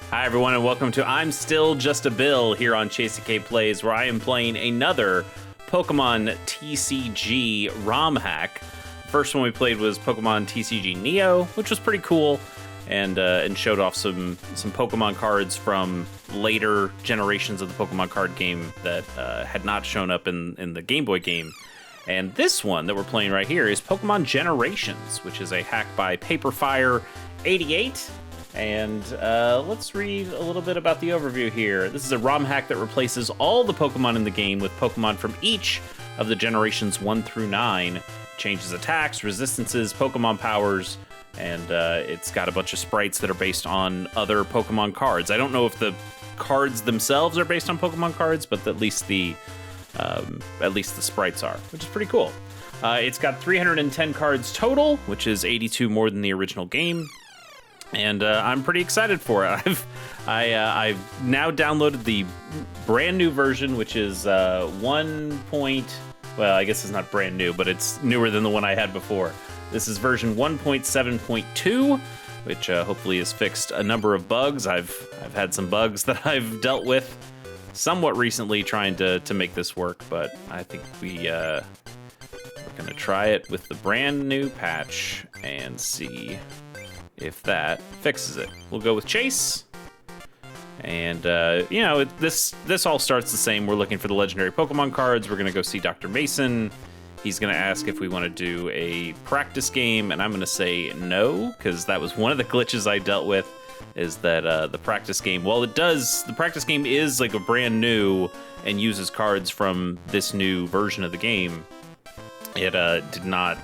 Hi everyone and welcome to I'm Still Just a Bill here on Chasey K Plays, where I am playing another Pokemon TCG ROM hack. The first one we played was Pokemon TCG Neo, which was pretty cool, and showed off some Pokemon cards from later generations of the Pokemon card game that had not shown up in the Game Boy game. And this one that we're playing right here is Pokemon Generations, which is a hack by Pauper 88. And let's read a little bit about the overview here. This is a ROM hack that replaces all the Pokemon in the game with Pokemon from each of the generations 1 through 9. Changes attacks, resistances, Pokemon powers, and it's got a bunch of sprites that are based on other Pokemon cards. I don't know if the cards themselves are based on Pokemon cards, but at least the sprites are, which is pretty cool. It's got 310 cards total, which is 82 more than the original game. And I'm pretty excited for it. I've now downloaded the brand new version, which is well, I guess it's not brand new, but it's newer than the one I had before. This is version 1.7.2, which hopefully has fixed a number of bugs. I've had some bugs that I've dealt with somewhat recently trying to make this work, but I think we're gonna try it with the brand new patch and see if that fixes it. We'll go with Chase. And, this all starts the same. We're looking for the legendary Pokemon cards. We're going to go see Dr. Mason. He's going to ask if we want to do a practice game, and I'm going to say no, because that was one of the glitches I dealt with, is that the practice game, the practice game is like a brand new and uses cards from this new version of the game. It did not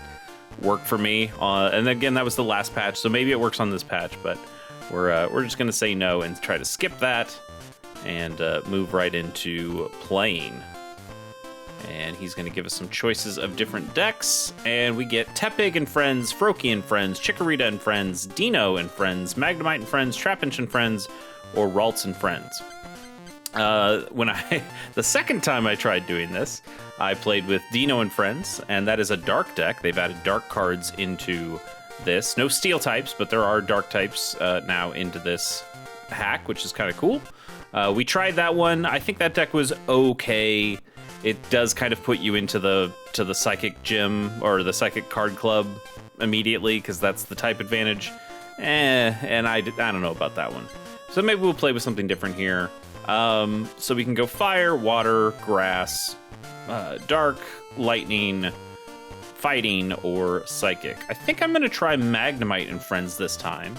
work for me, and again, that was the last patch, so maybe it works on this patch, but we're just gonna say no and try to skip that and move right into playing. And he's gonna give us some choices of different decks, and we get Tepig and Friends, Froakie and Friends, Chikorita and Friends, Dino and Friends, Magnemite and Friends, Trapinch and Friends, or Ralts and Friends. The second time I tried doing this, I played with Dino and Friends, and that is a dark deck. They've added dark cards into this. No steel types, but there are dark types now into this hack, which is kind of cool. We tried that one. I think that deck was okay. It does kind of put you into the Psychic Gym or the Psychic Card Club immediately, because that's the type advantage. And I don't know about that one. So maybe we'll play with something different here. So we can go Fire, Water, Grass, Dark, Lightning, Fighting, or Psychic. I think I'm going to try Magnemite and Friends this time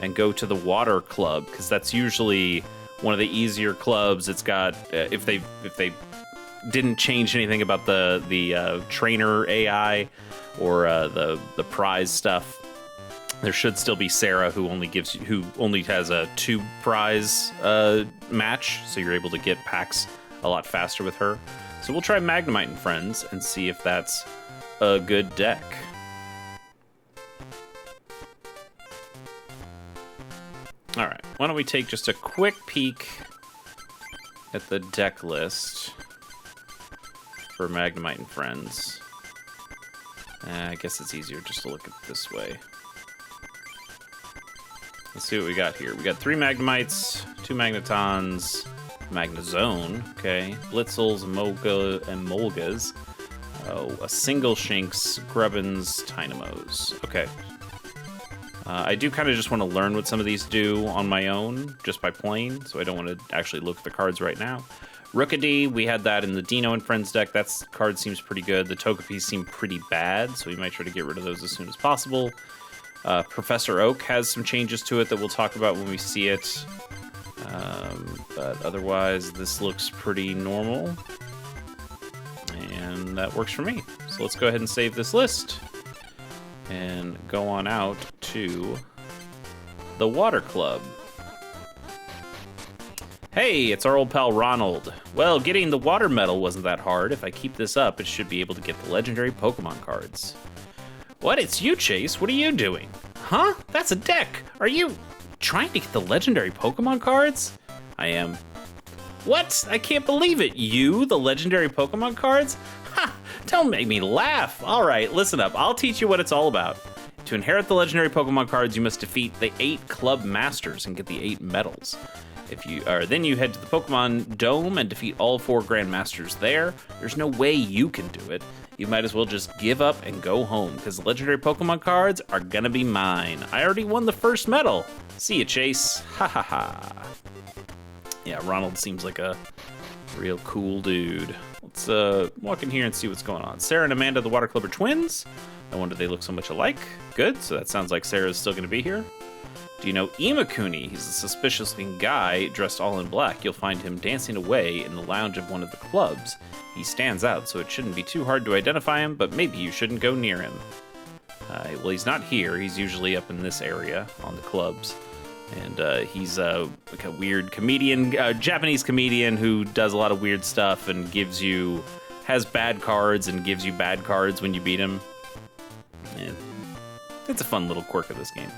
and go to the Water Club, because that's usually one of the easier clubs. It's got, if they didn't change anything about the trainer AI or the prize stuff, there should still be Sarah, who only has a 2 prize match, so you're able to get packs a lot faster with her. So we'll try Magnemite and Friends and see if that's a good deck. All right, why don't we take just a quick peek at the deck list for Magnemite and Friends. I guess it's easier just to look at it this way. Let's see what we got here. We got 3 Magnemites, 2 Magnetons, Magnezone, okay, Blitzels, and Molgas, a single Shinx, Grubbins, Tynamos. Okay. I do kind of just want to learn what some of these do on my own, just by playing, so I don't want to actually look at the cards right now. Rookidee, we had that in the Dino and Friends deck. That card seems pretty good. The Togepi's seem pretty bad, so we might try to get rid of those as soon as possible. Professor Oak has some changes to it that we'll talk about when we see it. But otherwise, this looks pretty normal. And that works for me. So let's go ahead and save this list. And go on out to the Water Club. Hey, it's our old pal Ronald. Well, getting the water medal wasn't that hard. If I keep this up, it should be able to get the legendary Pokemon cards. What? It's you, Chase. What are you doing? Huh? That's a deck. Are you trying to get the legendary Pokemon cards? I am. What? I can't believe it. You, the legendary Pokemon cards? Ha! Don't make me laugh. All right, listen up. I'll teach you what it's all about. To inherit the legendary Pokemon cards, you must defeat the 8 Club Masters and get the 8 medals. Then you head to the Pokemon Dome and defeat all 4 Grandmasters there. There's no way you can do it. You might as well just give up and go home, because the legendary Pokemon cards are gonna be mine. I already won the first medal. See ya, Chase. Ha ha ha. Yeah, Ronald seems like a real cool dude. Let's walk in here and see what's going on. Sarah and Amanda, the Water Club, are twins. No wonder they look so much alike. Good, so that sounds like Sarah's still gonna be here. Do you know Imakuni? He's a suspicious-looking guy dressed all in black. You'll find him dancing away in the lounge of one of the clubs. He stands out, so it shouldn't be too hard to identify him, but maybe you shouldn't go near him. Well, he's not here. He's usually up in this area on the clubs. And he's like a weird comedian, Japanese comedian who does a lot of weird stuff and has bad cards and gives you bad cards when you beat him. And it's a fun little quirk of this game.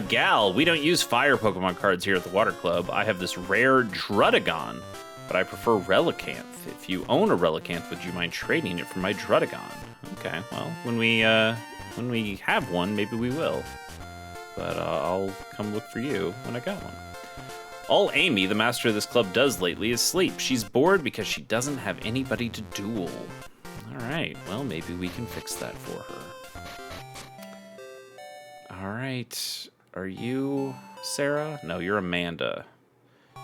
Gal, we don't use fire Pokemon cards here at the Water Club. I have this rare Druddigon, but I prefer Relicanth. If you own a Relicanth, would you mind trading it for my Druddigon? Okay, well, when we have one, maybe we will. But I'll come look for you when I got one. All Amy, the master of this club, does lately is sleep. She's bored because she doesn't have anybody to duel. All right, well, maybe we can fix that for her. All right, are you Sarah? No, you're Amanda.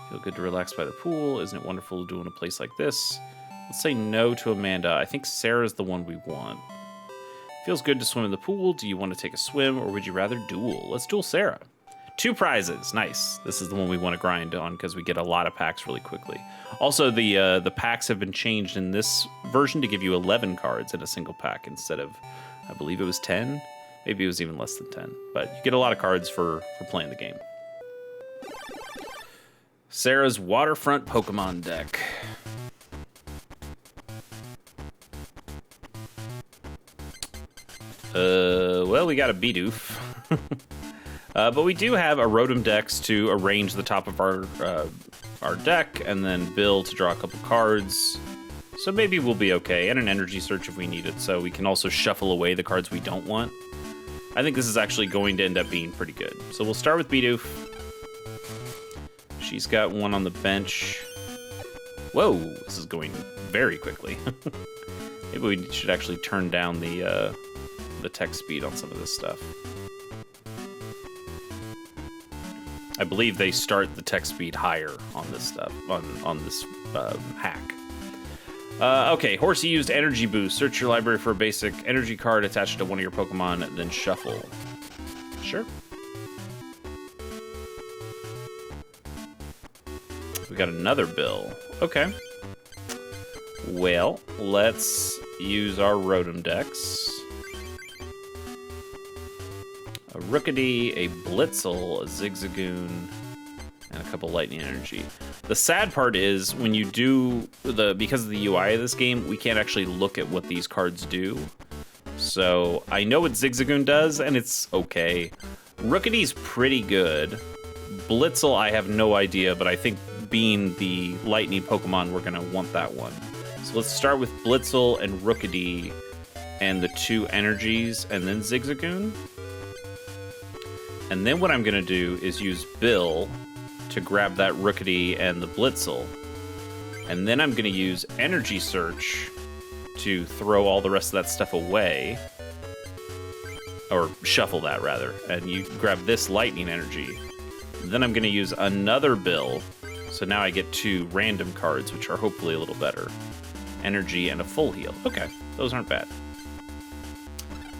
Feel good to relax by the pool. Isn't it wonderful to do in a place like this? Let's say no to Amanda. I think Sarah's the one we want. Feels good to swim in the pool. Do you want to take a swim, or would you rather duel? Let's duel Sarah. 2 prizes. Nice. This is the one we want to grind on because we get a lot of packs really quickly. Also, the packs have been changed in this version to give you 11 cards in a single pack instead of, I believe it was 10. Maybe it was even less than 10. But you get a lot of cards for playing the game. Sarah's Waterfront Pokemon deck. Well, we got a Bidoof. But we do have a Rotom Dex to arrange the top of our deck, and then Bill to draw a couple cards. So maybe we'll be okay, and an Energy Search if we need it, so we can also shuffle away the cards we don't want. I think this is actually going to end up being pretty good. So we'll start with Bidoof. She's got one on the bench. Whoa, this is going very quickly. Maybe we should actually turn down the text speed on some of this stuff. I believe they start the text speed higher on this stuff, on this hack. Okay, Horsey used Energy Boost. Search your library for a basic energy card attached to one of your Pokemon, then shuffle. Sure. We got another Bill. Okay. Well, let's use our Rotom Dex. A Rookidee, a Blitzel, a Zigzagoon, and a couple Lightning Energy. The sad part is when you do because of the UI of this game, we can't actually look at what these cards do. So I know what Zigzagoon does, and it's okay. Rookidee's pretty good. Blitzel, I have no idea, but I think being the Lightning Pokemon, we're gonna want that one. So let's start with Blitzel and Rookidee and the 2 energies, and then Zigzagoon. And then what I'm gonna do is use Bill to grab that Rookidee and the Blitzel. And then I'm going to use Energy Search to throw all the rest of that stuff away. Or shuffle that, rather. And you grab this Lightning Energy. And then I'm going to use another Bill. So now I get 2 random cards, which are hopefully a little better. Energy and a full heal. Okay, those aren't bad.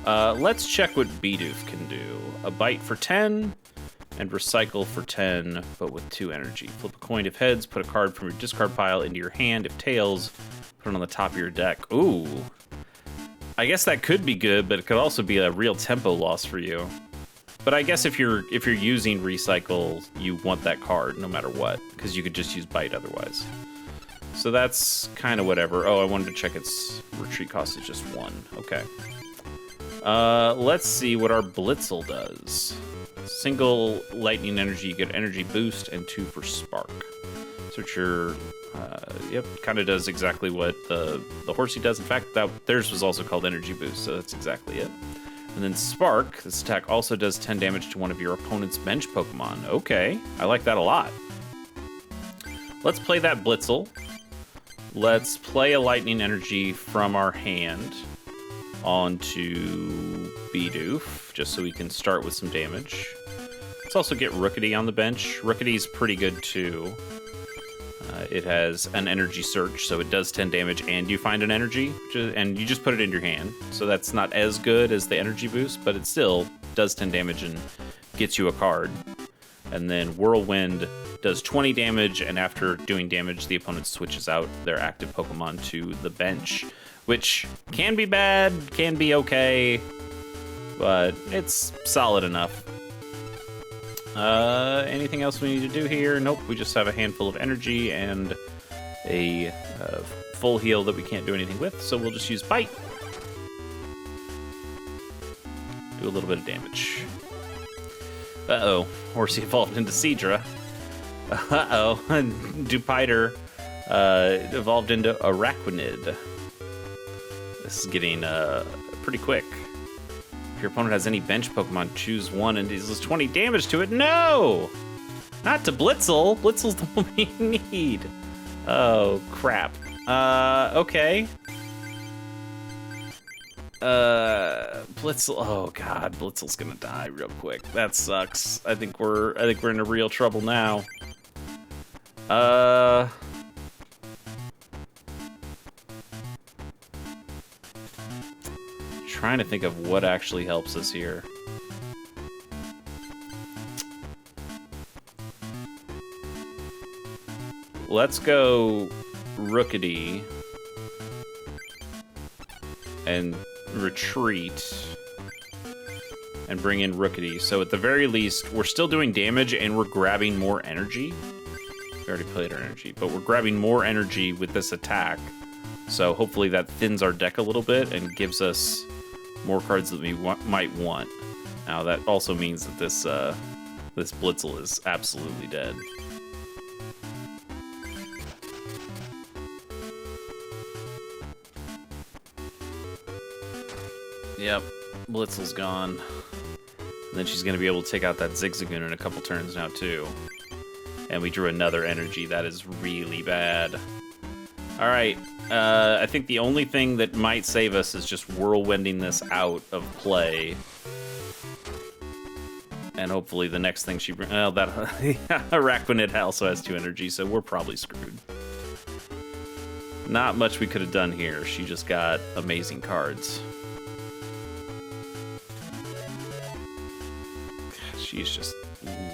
Let's check what Bidoof can do. A Bite for 10. And recycle for 10, but with 2 energy. Flip a coin if heads, put a card from your discard pile into your hand. If tails, put it on the top of your deck. Ooh. I guess that could be good, but it could also be a real tempo loss for you. But I guess if you're using recycle, you want that card no matter what, because you could just use bite otherwise. So that's kind of whatever. Oh, I wanted to check its retreat cost is just 1. Okay. Let's see what our Blitzel does. Single Lightning Energy, you get Energy Boost, and 2 for Spark. Search your, yep, kind of does exactly what the Horsey does. In fact, theirs was also called Energy Boost, so that's exactly it. And then Spark, this attack also does 10 damage to one of your opponent's bench Pokemon. Okay, I like that a lot. Let's play that Blitzel. Let's play a Lightning Energy from our hand onto Bidoof, just so we can start with some damage. Let's also get Rookity on the bench. Rookity's pretty good too. It has an energy search, so it does 10 damage and you find an energy, and you just put it in your hand. So that's not as good as the energy boost, but it still does 10 damage and gets you a card. And then Whirlwind does 20 damage, and after doing damage, the opponent switches out their active Pokemon to the bench, which can be bad, can be okay, but it's solid enough. Anything else we need to do here? Nope, we just have a handful of energy and a full heal that we can't do anything with, so we'll just use Bite. Do a little bit of damage. Uh-oh, Horsey evolved into Seadra. Uh-oh, Dupiter evolved into Araquanid. This is getting pretty quick. If your opponent has any bench Pokemon, choose one and deals 20 damage to it. No! Not to Blitzel. Blitzel's the one we need. Oh, crap. Okay. Blitzel. Oh god, Blitzel's gonna die real quick. That sucks. I think we're in a real trouble now. Trying to think of what actually helps us here. Let's go Rookity and retreat and bring in Rookity. So at the very least, we're still doing damage and we're grabbing more energy. We already played our energy, but we're grabbing more energy with this attack. So hopefully that thins our deck a little bit and gives us more cards that we might want. Now that also means that this Blitzel is absolutely dead. Yep, Blitzel's gone. And then she's gonna be able to take out that Zigzagoon in a couple turns now too. And we drew another energy. That is really bad. All right, I think the only thing that might save us is just whirlwinding this out of play. And hopefully the next thing she brings... Well, that Araquanid also has 2 energy, so we're probably screwed. Not much we could have done here. She just got amazing cards. She's just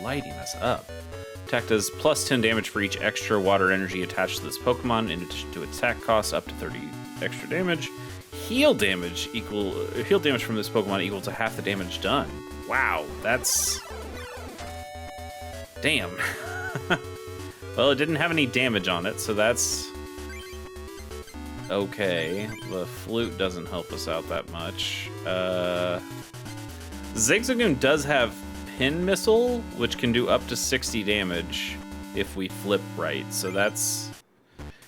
lighting us up. Attack does plus 10 damage for each extra water energy attached to this Pokemon, in addition to attack costs up to 30 extra damage. Heal damage from this Pokemon equal to half the damage done. Wow, that's... Damn. Well, it didn't have any damage on it, so that's... Okay, the Flute doesn't help us out that much. Zigzagoon does have Pin Missile, which can do up to 60 damage if we flip right. So that's...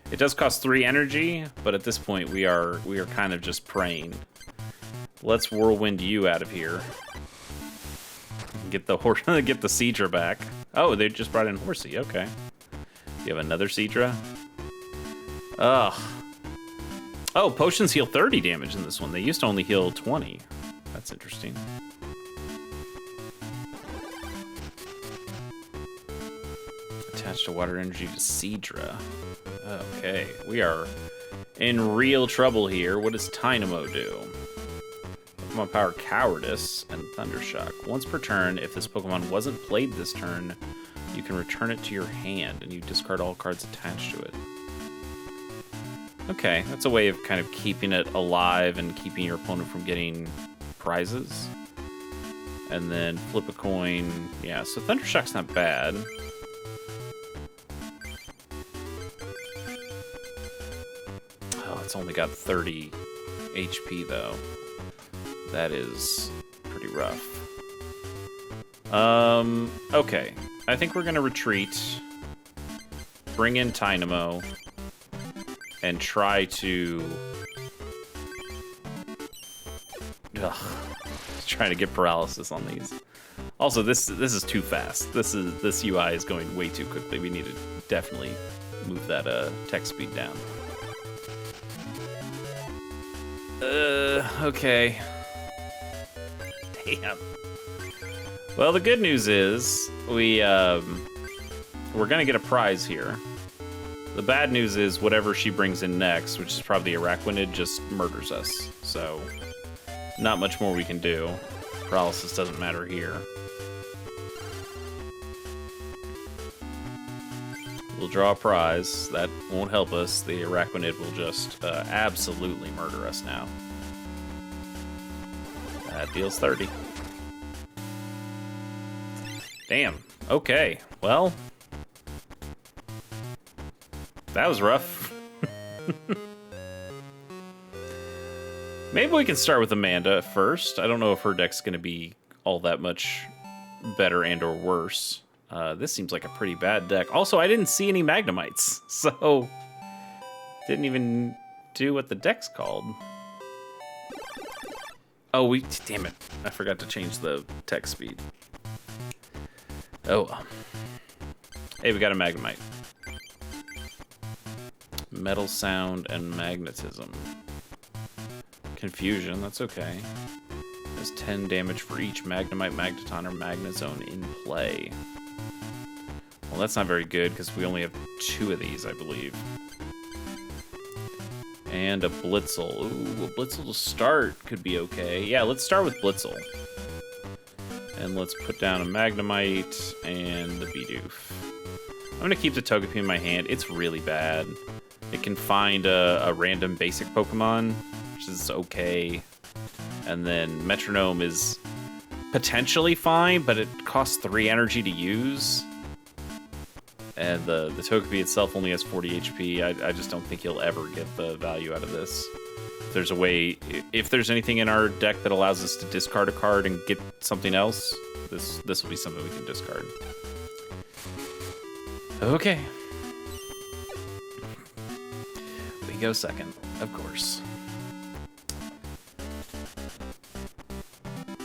It does cost 3 energy, but at this point we are kind of just praying. Let's whirlwind you out of here. Get the Seadra back. Oh, they just brought in Horsey. Okay. You have another Seadra? Ugh. Oh, potions heal 30 damage in this one. They used to only heal 20. That's interesting. Attached to water energy to Seadra. Okay, we are in real trouble here. What does Tynamo do? Pokemon Power Cowardice and Thundershock. Once per turn, if this Pokemon wasn't played this turn, you can return it to your hand and you discard all cards attached to it. Okay, that's a way of kind of keeping it alive and keeping your opponent from getting prizes. And then flip a coin. Yeah, so Thundershock's not bad. It's only got 30 HP though. That is pretty rough. Okay. I think we're gonna retreat, bring in Tynamo, and try to... Ugh. Just trying to get paralysis on these. Also, this is too fast. This UI is going way too quickly. We need to definitely move that text speed down. Okay. Damn. Well, the good news is we're gonna get a prize here. The bad news is whatever she brings in next, which is probably Araquanid, just murders us. So, not much more we can do. Paralysis doesn't matter here. We'll draw a prize. That won't help us. The Araquanid will just absolutely murder us now. That deals 30. Damn. Okay. Well, that was rough. Maybe we can start with Amanda first. I don't know if her deck's going to be all that much better and or worse. This seems like a pretty bad deck. Also, I didn't see any Magnemites, so didn't even do what the deck's called. Oh, damn it. I forgot to change the text speed. Oh, well. Hey, we got a Magnemite. Metal Sound and Magnetism. Confusion, that's okay. Does 10 damage for each Magnemite, Magneton, or Magnezone in play. Well, that's not very good, because we only have 2 of these, I believe. And a Blitzel. Ooh, a Blitzel to start could be okay. Yeah, let's start with Blitzel. And let's put down a Magnemite and the Bidoof. I'm going to keep the Togepi in my hand. It's really bad. It can find a random basic Pokemon, which is okay. And then Metronome is potentially fine, but it costs 3 energy to use. And the Togepi itself only has 40 HP. I just don't think you'll ever get the value out of this. If there's a way, if there's anything in our deck that allows us to discard a card and get something else, this will be something we can discard. Okay. We go second, of course.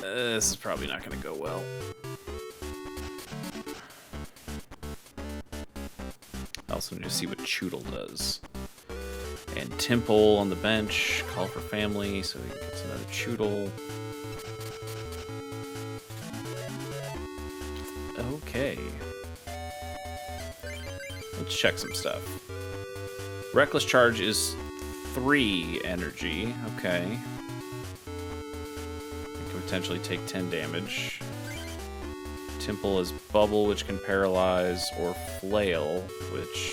This is probably not going to go well. I also need to see what Choodle does. And Temple on the bench. Call for family, so he gets another Choodle. Okay. Let's check some stuff. Reckless Charge is 3 energy. Okay. It can potentially take 10 damage. Temple is Bubble, which can paralyze, or Flail, which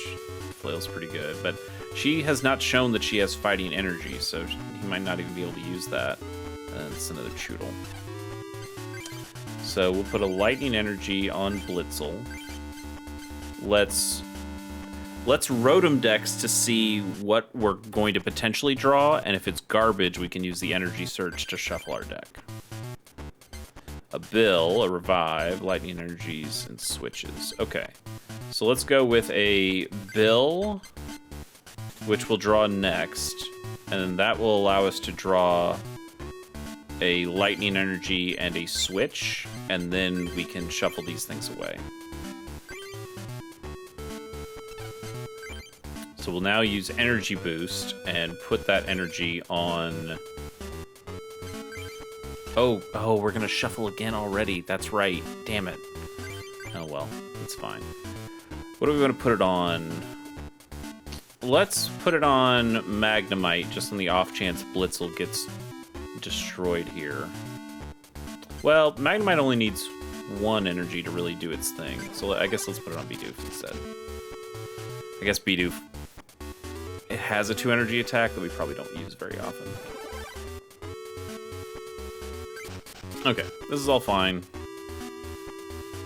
Flail's pretty good. But she has not shown that she has fighting energy, so he might not even be able to use that. And it's another Choodle. So we'll put a Lightning Energy on Blitzel. Let's Rotom Dex to see what we're going to potentially draw, and if it's garbage, we can use the Energy Search to shuffle our deck. A Bill, a Revive, Lightning Energies, and Switches. Okay, so let's go with a Bill, which we'll draw next, and then that will allow us to draw a Lightning Energy and a Switch, and then we can shuffle these things away. So we'll now use Energy Boost and put that energy on... Oh, we're gonna shuffle again already. That's right. Damn it. Oh well, it's fine. What are we gonna put it on? Let's put it on Magnemite, just on the off chance Blitzel gets destroyed here. Well, Magnemite only needs 1 energy to really do its thing, so I guess let's put it on Bidoof instead. I guess Bidoof, it has a 2 energy attack that we probably don't use very often. Okay, this is all fine.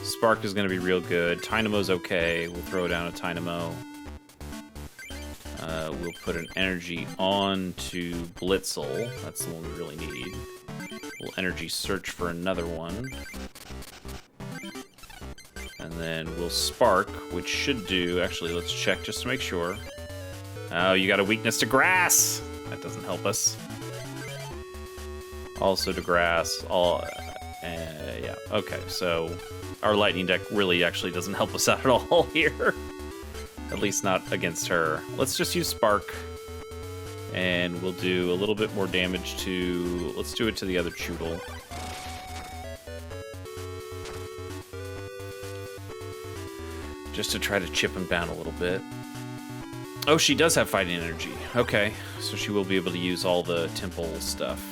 Spark is going to be real good. Tynamo's okay. We'll throw down a Tynamo. We'll put an energy on to Blitzel. That's the one we really need. We'll energy search for another one. And then we'll Spark, which should do... Actually, let's check just to make sure. Oh, you got a weakness to grass! That doesn't help us. Also to grass. Yeah. Okay, so our lightning deck really actually doesn't help us out at all here. At least not against her. Let's just use Spark. And we'll do a little bit more damage to... Let's do it to the other Choodle. Just to try to chip him down a little bit. Oh, she does have fighting energy. Okay, so she will be able to use all the temple stuff.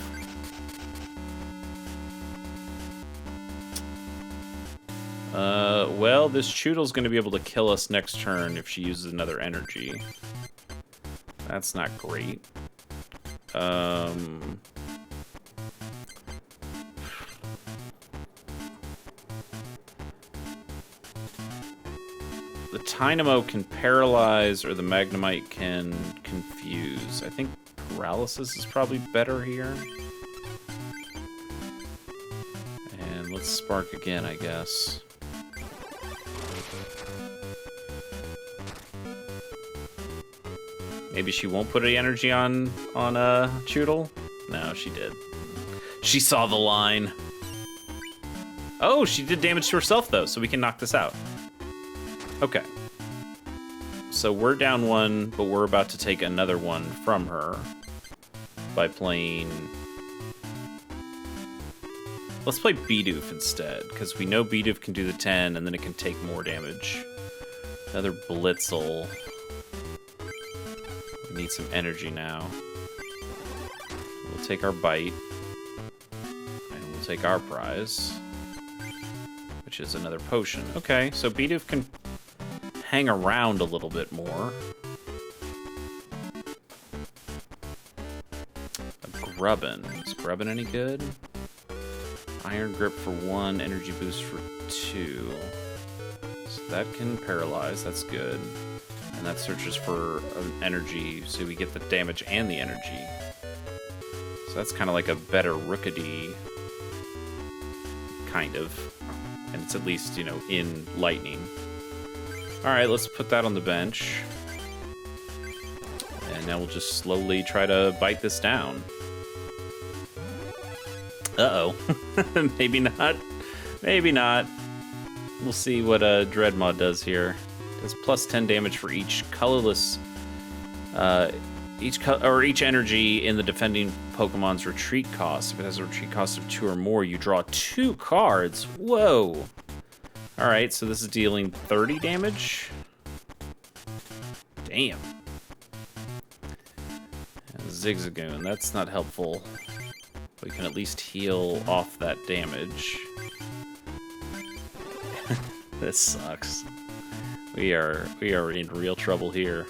Well, this Choodle's going to be able to kill us next turn if she uses another energy. That's not great. The Dynamo can paralyze, or the Magnemite can confuse. I think paralysis is probably better here. And let's Spark again, I guess. Maybe she won't put any energy on Choodle? No, she did. She saw the line. Oh, she did damage to herself, though, so we can knock this out. Okay. So we're down one, but we're about to take another one from her by playing... Let's play Bidoof instead, because we know Bidoof can do the 10, and then it can take more damage. Another Blitzel. We need some energy now. We'll take our bite. And we'll take our prize. Which is another potion. Okay, so Bidoof can hang around a little bit more. A Grubbin. Is Grubbin any good? Iron Grip for 1, energy boost for 2. So that can paralyze, that's good. And that searches for an energy, so we get the damage and the energy. So that's kind of like a better Rookidee. Kind of. And it's at least, you know, in lightning. Alright, let's put that on the bench. And now we'll just slowly try to bite this down. Uh-oh. Maybe not. Maybe not. We'll see what Dreadmaw does here. Does plus 10 damage for each colorless... each energy in the defending Pokemon's retreat cost. If it has a retreat cost of 2 or more, you draw 2 cards. Whoa! Alright, so this is dealing 30 damage? Damn. Zigzagoon, that's not helpful. We can at least heal off that damage. This sucks. We are in real trouble here.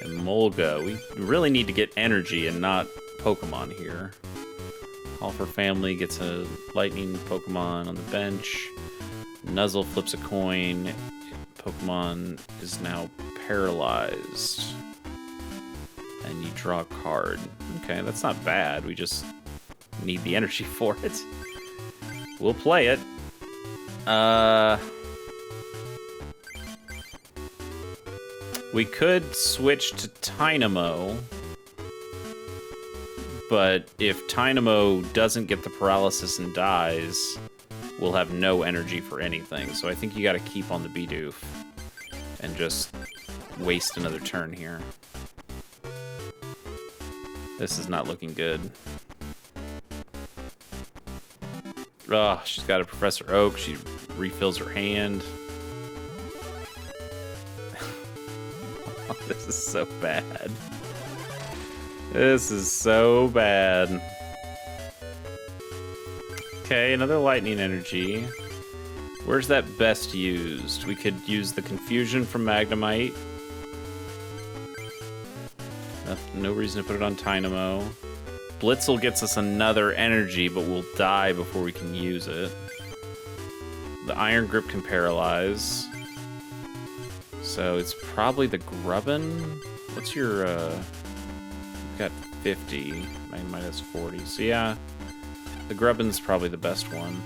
And Molga, we really need to get energy and not Pokemon here. Pauper family gets a lightning Pokemon on the bench. Nuzzle flips a coin. Pokemon is now paralyzed. And you draw a card. Okay, that's not bad. We just need the energy for it. We'll play it. We could switch to Tynamo. But if Tynamo doesn't get the paralysis and dies, we'll have no energy for anything. So I think you gotta keep on the Bidoof. And just waste another turn here. This is not looking good. Ugh, she's got a Professor Oak. She refills her hand. This is so bad. This is so bad. Okay, another lightning energy. Where's that best used? We could use the Confusion from Magnemite. No reason to put it on Tynamo. Blitzel gets us another energy, but we'll die before we can use it. The Iron Grip can paralyze. So it's probably the Grubbin. What's your, you've got 50. Mine has 40. So yeah, the Grubbin's probably the best one.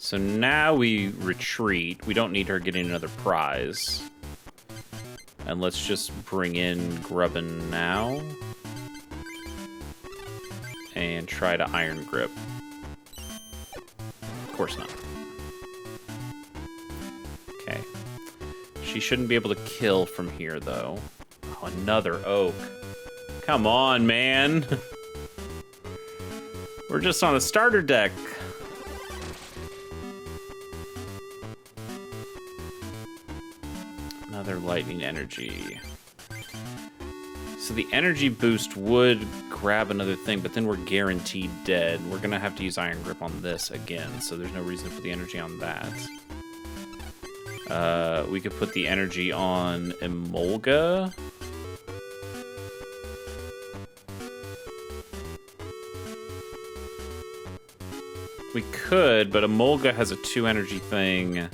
So now we retreat. We don't need her getting another prize. And let's just bring in Grubbin now. And try to Iron Grip. Of course not. Okay. She shouldn't be able to kill from here, though. Oh, another oak. Come on, man. We're just on a starter deck. Another lightning energy. So the energy boost would grab another thing, but then we're guaranteed dead. We're gonna have to use Iron Grip on this again, so there's no reason for the energy on that. We could put the energy on Emolga. We could, but Emolga has a 2 energy thing.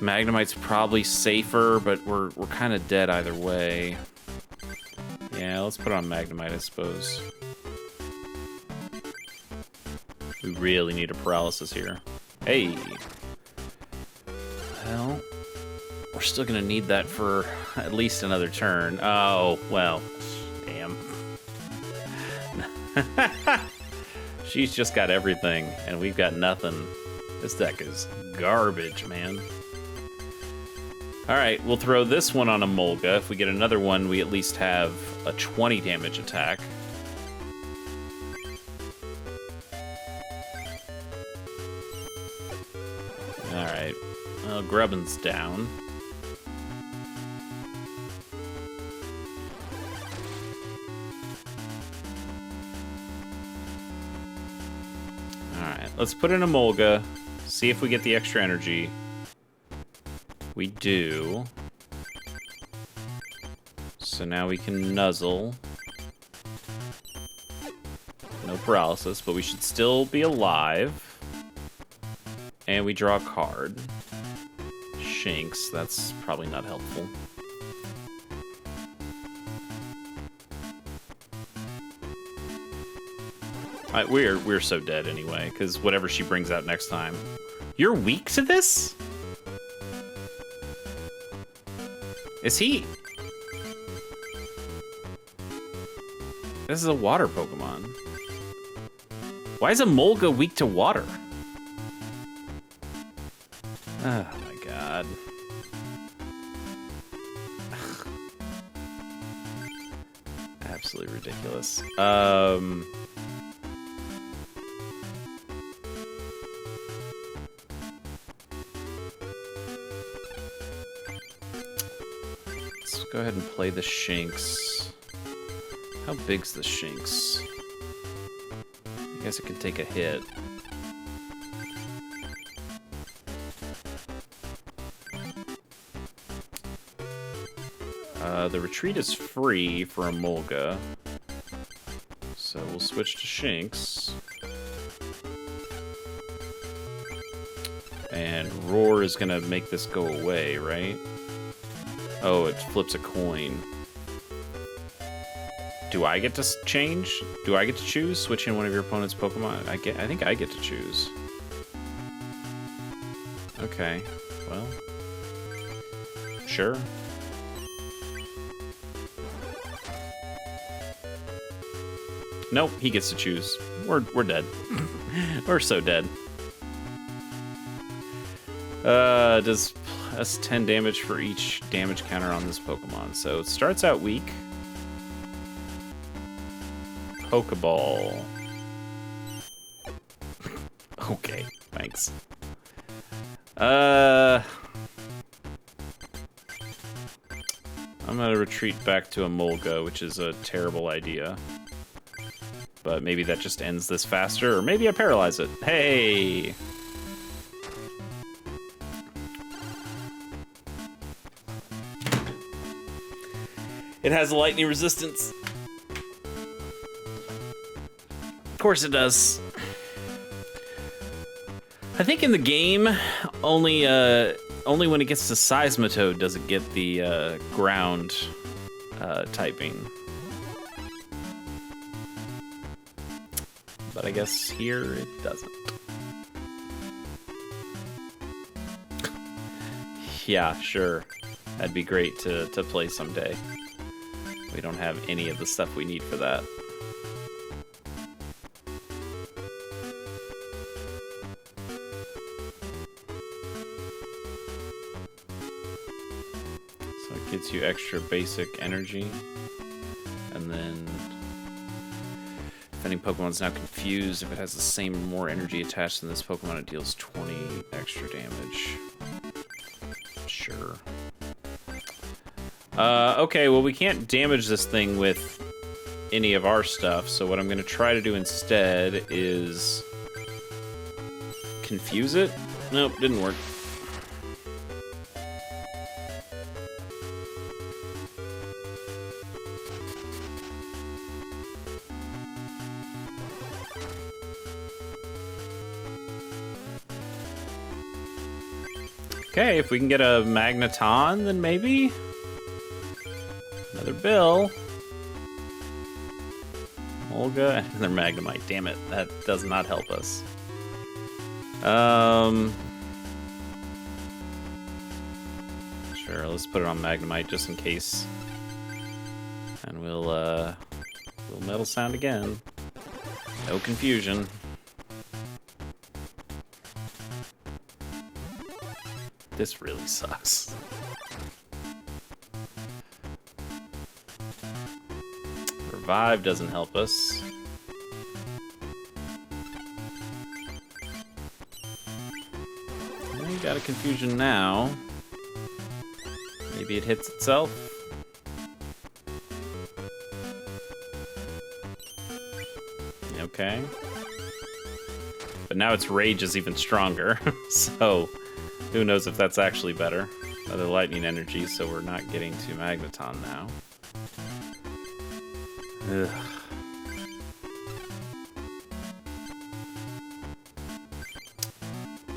Magnemite's probably safer, but we're kind of dead either way. Yeah, let's put on Magnemite, I suppose. We really need a paralysis here. Hey. Well, we're still gonna need that for at least another turn. Oh, well, damn. She's just got everything, and we've got nothing. This deck is garbage, man. All right, we'll throw this one on Emolga. If we get another one, we at least have a 20 damage attack. All right, well, Grubbin's down. All right, let's put in Emolga, see if we get the extra energy. We do. So now we can nuzzle. No paralysis, but we should still be alive. And we draw a card. Shinx, that's probably not helpful. We're so dead anyway, because whatever she brings out next time. You're weak to this? Is he? This is a water Pokemon. Why is Emolga weak to water? Oh my god. Absolutely ridiculous. Go ahead and play the Shinx. How big's the Shinx? I guess it can take a hit. The retreat is free for Emolga. So we'll switch to Shinx. And Roar is gonna make this go away, right? Oh, it flips a coin. Do I get to change? Do I get to choose? Switch in one of your opponent's Pokemon? I think I get to choose. Okay, well. Sure. Nope, he gets to choose. We're dead. We're so dead. Does plus 10 damage for each damage counter on this Pokemon. So it starts out weak. Pokeball. Okay, thanks. I'm gonna retreat back to Emolga, which is a terrible idea. But maybe that just ends this faster, or maybe I paralyze it. Hey! It has a lightning resistance. Of course it does. I think in the game, only when it gets to Seismitoad does it get the ground typing. But I guess here it doesn't. Yeah, sure. That'd be great to play someday. We don't have any of the stuff we need for that. So it gets you extra basic energy. And then if any Pokemon's now confused, if it has the same or more energy attached than this Pokemon, it deals 20 extra damage. Sure. Okay, well, we can't damage this thing with any of our stuff, so what I'm going to try to do instead is confuse it. Nope, didn't work. Okay, if we can get a Magneton, then maybe. Another Bill. Olga, and another Magnemite. Damn it, that does not help us. Sure, let's put it on Magnemite just in case. And we'll Metal Sound again. No confusion. This really sucks. Revive doesn't help us. Well, you got a confusion now. Maybe it hits itself. Okay. But now its rage is even stronger, so who knows if that's actually better. Another lightning energy, so we're not getting to Magneton now. Ugh.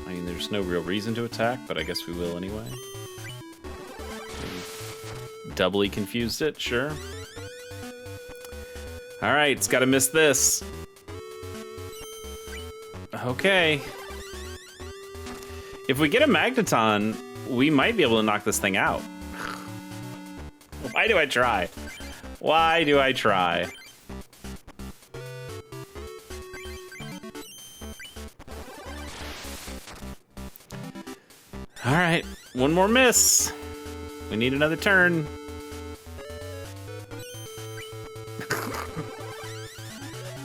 I mean, there's no real reason to attack, but I guess we will anyway. Doubly confused it, sure. Alright, it's gotta miss this. Okay. If we get a Magneton, we might be able to knock this thing out. Why do I try? Why do I try? All right, one more miss. We need another turn.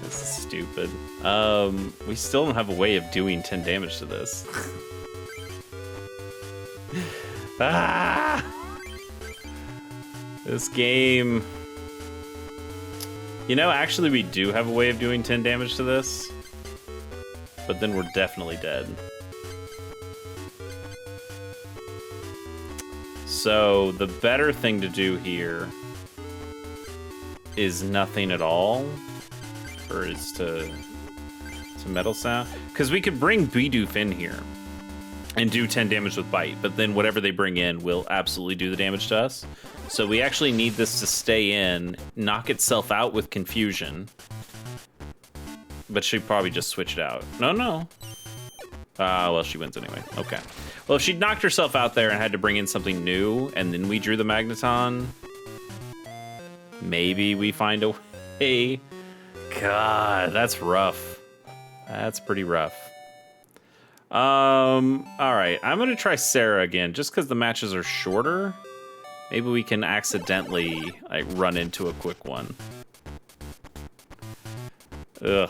This is stupid. We still don't have a way of doing 10 damage to this. Ah! This game. You know, actually we do have a way of doing 10 damage to this. But then we're definitely dead. So the better thing to do here is nothing at all. Or is to Metal Sound. Because we could bring Bidoof in here and do 10 damage with Bite, but then whatever they bring in will absolutely do the damage to us. So we actually need this to stay in, knock itself out with Confusion. But she'd probably just switch it out. No. Well, she wins anyway. Okay. Well, if she'd knocked herself out there and had to bring in something new, and then we drew the Magneton, maybe we find a way. God, that's rough. That's pretty rough. All right, I'm gonna try Sarah again, just because the matches are shorter. Maybe we can accidentally like run into a quick one. Ugh.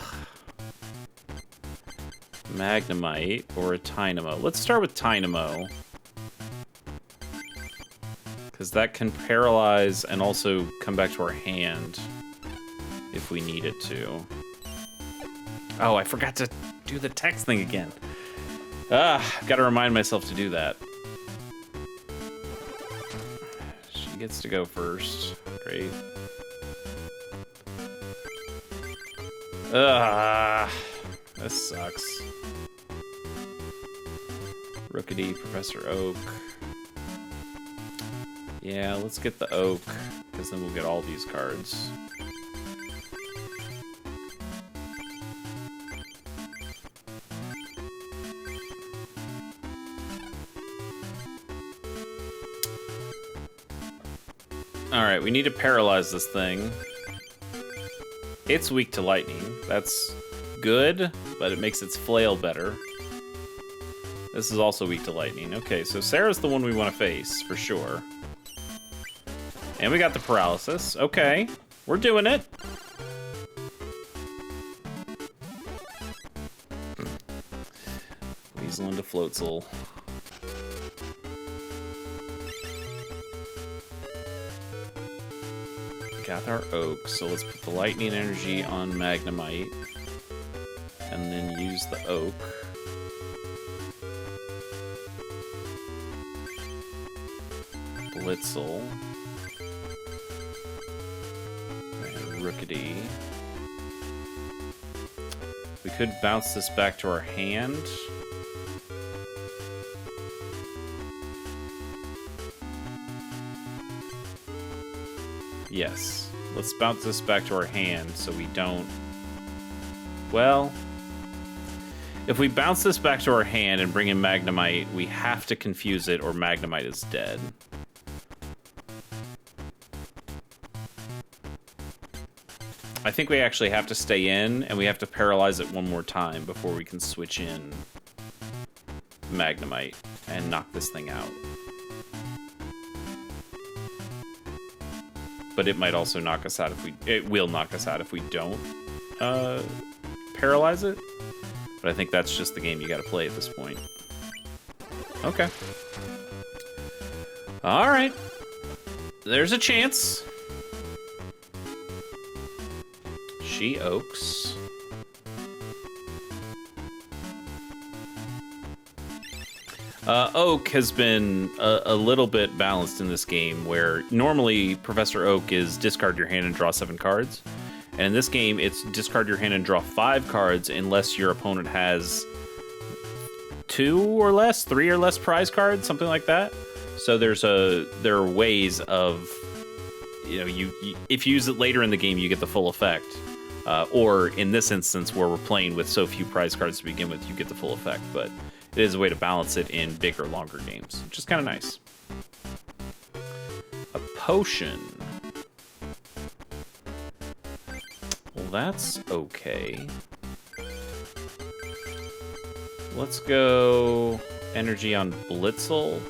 Magnemite or a Tynamo. Let's start with Tynamo, because that can paralyze and also come back to our hand if we need it to. Oh, I forgot to do the text thing again. Gotta remind myself to do that. She gets to go first. Great. This sucks. Rookity, Professor Oak. Yeah, let's get the Oak, because then we'll get all these cards. Alright, we need to paralyze this thing. It's weak to lightning. That's good, but it makes its flail better. This is also weak to lightning. Okay, so Sarah's the one we want to face, for sure. And we got the paralysis. Okay, we're doing it. Weasel into Floatzel. Got our oak, so let's put the lightning energy on Magnemite. And then use the oak. Blitzel. And Rookity. We could bounce this back to our hand. Yes. Let's bounce this back to our hand so we don't... Well... If we bounce this back to our hand and bring in Magnemite, we have to confuse it or Magnemite is dead. I think we actually have to stay in, and we have to paralyze it one more time before we can switch in Magnemite and knock this thing out. But it might also knock us out if we... It will knock us out if we don't paralyze it. But I think that's just the game you gotta play at this point. Okay. Alright. There's a chance. She oaks. Oak has been a little bit balanced in this game, where normally Professor Oak is discard your hand and draw 7 cards. And in this game, it's discard your hand and draw 5 cards unless your opponent has 2 or less, 3 or less prize cards, something like that. So there are ways of, you know, if you use it later in the game, you get the full effect. Or in this instance, where we're playing with so few prize cards to begin with, you get the full effect. But it is a way to balance it in bigger, longer games, which is kind of nice. A potion. Well, that's okay. Let's go energy on Blitzel.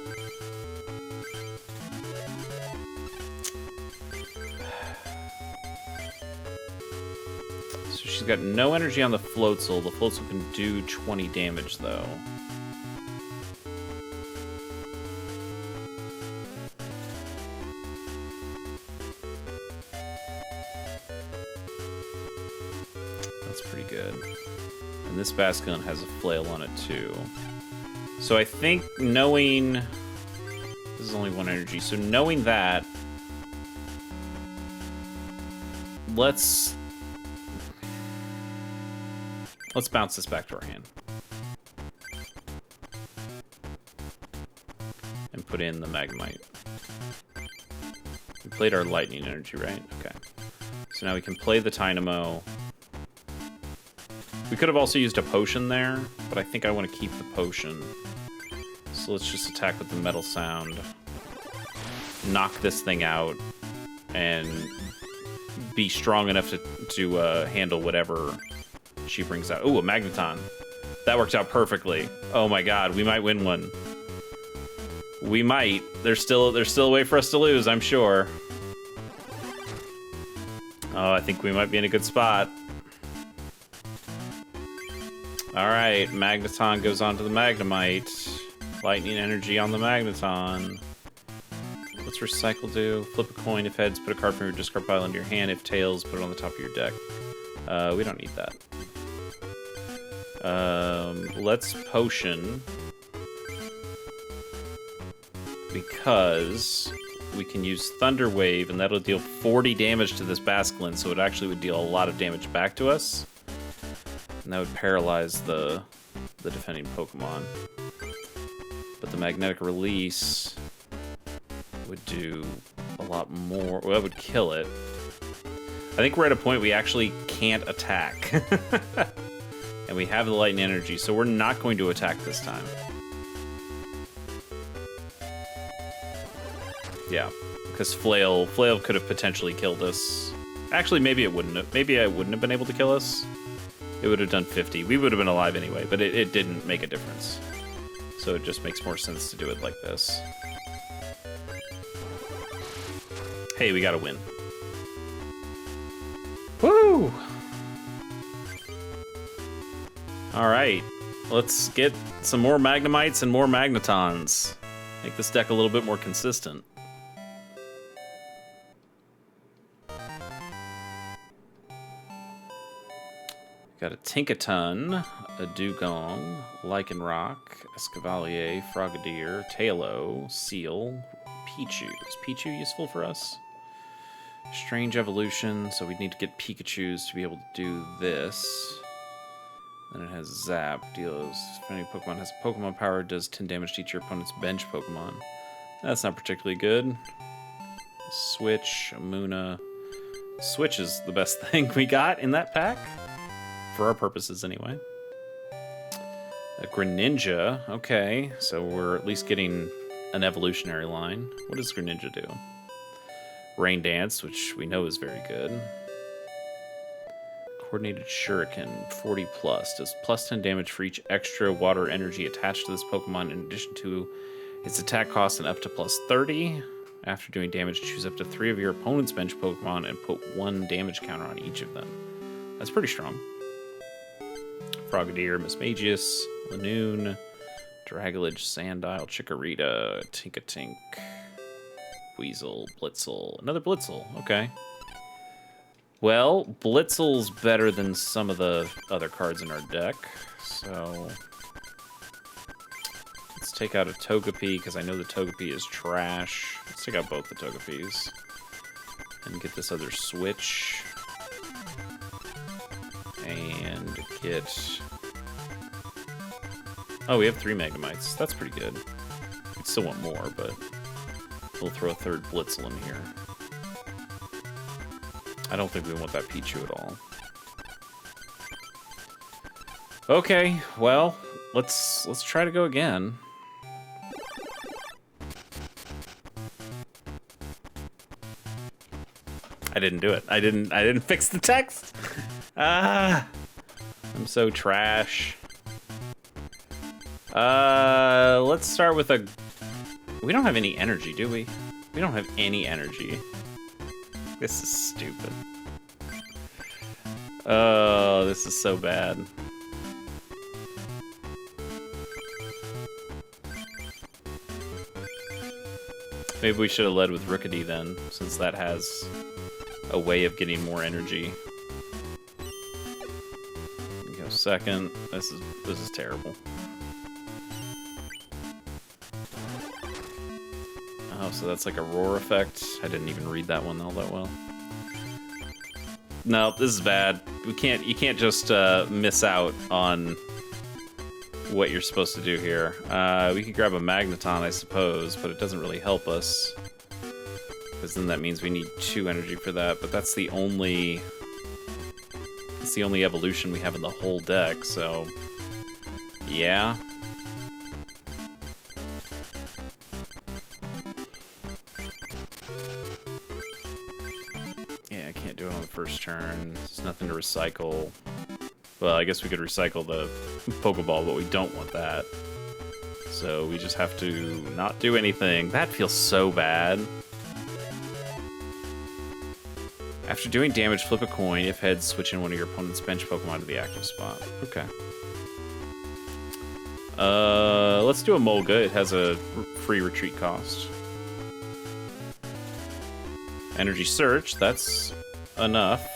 So she's got no energy on the Floatzel. The Floatzel can do 20 damage, though. Pretty good. And this Basculin has a flail on it too. So I think knowing... This is only 1 energy, so knowing that... Let's bounce this back to our hand. And put in the Magnemite. We played our lightning energy, right? Okay. So now we can play the Tynamo. We could have also used a potion there, but I think I want to keep the potion. So let's just attack with the Metal Sound. Knock this thing out. And be strong enough to handle whatever she brings out. Ooh, a Magneton. That worked out perfectly. Oh my god, we might win one. We might. There's still a way for us to lose, I'm sure. Oh, I think we might be in a good spot. Alright, Magneton goes on to the Magnemite. Lightning energy on the Magneton. What's Recycle do? Flip a coin. If heads, put a card from your discard pile into your hand. If tails, put it on the top of your deck. We don't need that. Let's potion. Because we can use Thunder Wave, and that'll deal 40 damage to this Basculin, so it actually would deal a lot of damage back to us. And that would paralyze the defending Pokemon. But the Magnetic Release would do a lot more. Well, that would kill it. I think we're at a point we actually can't attack. And we have the Lightning Energy, so we're not going to attack this time. Yeah, because Flail could have potentially killed us. Actually, maybe it wouldn't have. Maybe I wouldn't have been able to kill us. It would have done 50. We would have been alive anyway, but it didn't make a difference. So it just makes more sense to do it like this. Hey, we got a win. Woo! All right, let's get some more Magnemites and more Magnetons. Make this deck a little bit more consistent. Got a Tinkaton, a Dugong, Lycanroc, Escavalier, Frogadier, Tailo, Seal, Pichu. Is Pichu useful for us? Strange Evolution, so we need to get Pikachus to be able to do this. Then it has Zap, deals. If any Pokemon has a Pokemon power, does 10 damage to each your opponent's bench Pokemon. That's not particularly good. Switch, Amuna. Switch is the best thing we got in that pack. For our purposes, anyway. A Greninja. Okay, so we're at least getting an evolutionary line. What does Greninja do? Rain Dance, which we know is very good. Coordinated Shuriken, 40 plus. Does plus 10 damage for each extra water energy attached to this Pokemon in addition to its attack cost and up to plus 30. After doing damage, choose up to 3 of your opponent's bench Pokemon and put 1 damage counter on each of them. That's pretty strong. Frogadier, Mismagius, Lanoon, Dragalage, Sandile, Chikorita, Tinkatink, Weasel, Blitzel. Another Blitzel, okay. Well, Blitzel's better than some of the other cards in our deck, so let's take out a Togepi, because I know the Togepi is trash. Let's take out both the Togepis and get this other switch. And get... Oh, we have 3 Magnemites. That's pretty good. We still want more, but we'll throw a third Blitzel in here. I don't think we want that Pichu at all. Okay, well, let's try to go again. I didn't do it. I didn't fix the text. Ah, I'm so trash. Let's start with a... We don't have any energy, do we? We don't have any energy. This is stupid. Oh, this is so bad. Maybe we should have led with Rookidee then, since that has a way of getting more energy. Go second. This is terrible. Oh, so that's like a roar effect. I didn't even read that one all that well. No, this is bad. You can't just miss out on what you're supposed to do here. We could grab a Magneton, I suppose, but it doesn't really help us. Because then that means we need 2 energy for that, but that's the only evolution we have in the whole deck, so yeah. Yeah, I can't do it on the first turn. There's nothing to recycle. Well, I guess we could recycle the Pokeball, but we don't want that. So we just have to not do anything. That feels so bad. After doing damage, flip a coin. If heads, switch in one of your opponent's bench Pokemon to the active spot. Okay. Let's do a Molga. It has a free retreat cost. Energy Search. That's enough.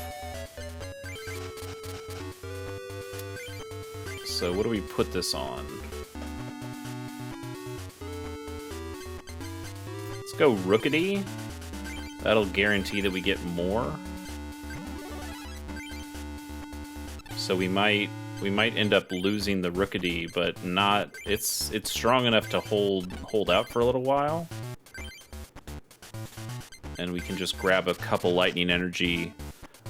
So what do we put this on? Let's go Rookidee. That'll guarantee that we get more. So we might end up losing the Rookidee, but not. It's strong enough to hold out for a little while. And we can just grab a couple lightning energy,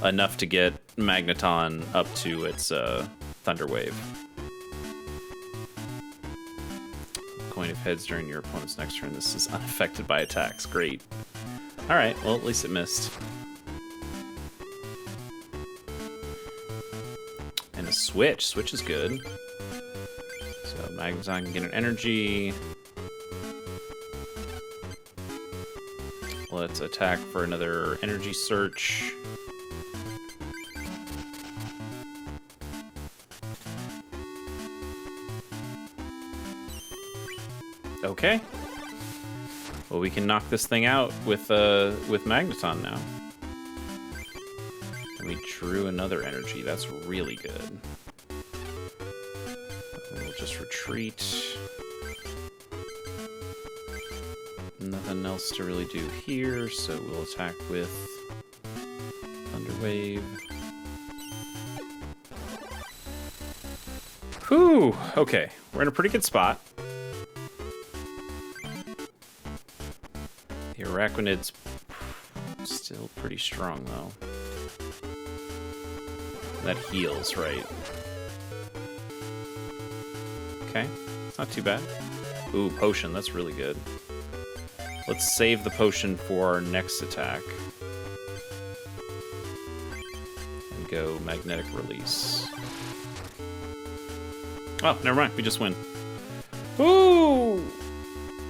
enough to get Magneton up to its Thunder Wave. Coin of heads during your opponent's next turn. This is unaffected by attacks. Great. Alright, well, at least it missed. And a switch. Switch is good. So Magneton can get an energy. Let's attack for another energy search. Okay. Well, we can knock this thing out with Magneton now. And we drew another energy. That's really good. And we'll just retreat. Nothing else to really do here, so we'll attack with Thunder Wave. Whew! Okay, we're in a pretty good spot. The Arachnid's still pretty strong, though. That heals, right? Okay, it's not too bad. Ooh, potion, that's really good. Let's save the potion for our next attack. And go Magnetic Release. Oh, never mind, we just win. Ooh!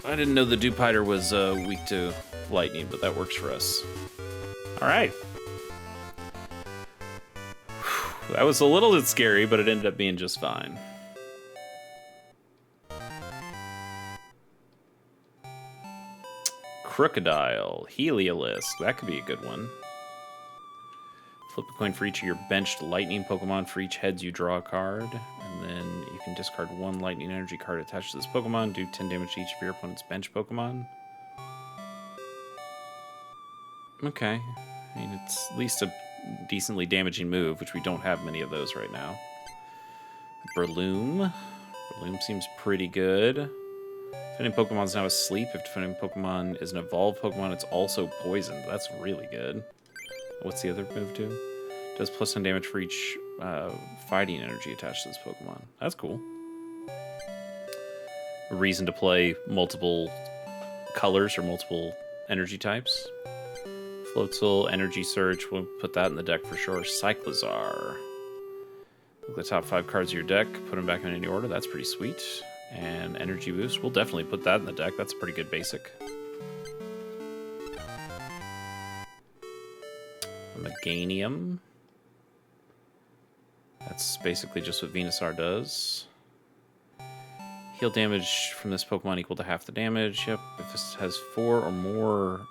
I didn't know the Dewpider was weak to lightning, but that works for us. Alright. That was a little bit scary, but it ended up being just fine. Crocodile, Heliolisk, that could be a good one. Flip a coin for each of your benched lightning Pokemon. For each heads, you draw a card. And then you can discard one lightning energy card attached to this Pokemon. Do 10 damage to each of your opponent's bench Pokemon. Okay. I mean, it's at least a decently damaging move, which we don't have many of those right now. Breloom. Breloom seems pretty good. Defending Pokemon is now asleep. If defending Pokemon is an evolved Pokemon, it's also poisoned. That's really good. What's the other move do? Does plus 10 damage for each fighting energy attached to this Pokemon. That's cool. A reason to play multiple colors or multiple energy types. Floatzel, Energy Search. We'll put that in the deck for sure. Cyclizar. Look at the top 5 cards of your deck. Put them back in any order. That's pretty sweet. And Energy Boost. We'll definitely put that in the deck. That's a pretty good basic. Meganium. That's basically just what Venusaur does. Heal damage from this Pokemon equal to half the damage. Yep. If this has 4 or more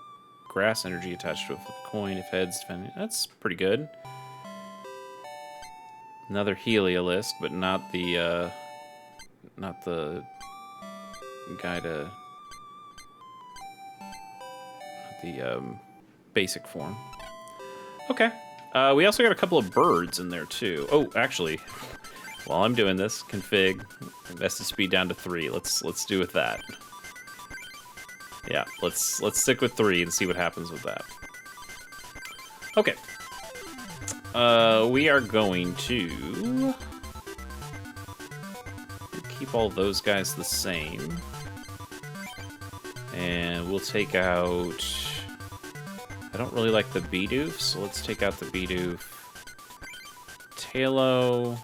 grass energy attached to it, flip a coin. If heads, defend. That's pretty good. Another Heliolisk, but not the guy to the basic form. Okay. We also got a couple of birds in there too. Oh, actually, while I'm doing this, config invest the speed down to 3. Let's do with that. Yeah, let's stick with 3 and see what happens with that. Okay. We are going to keep all those guys the same. And we'll take out... I don't really like the Bidoof, so let's take out the Bidoof. Tailo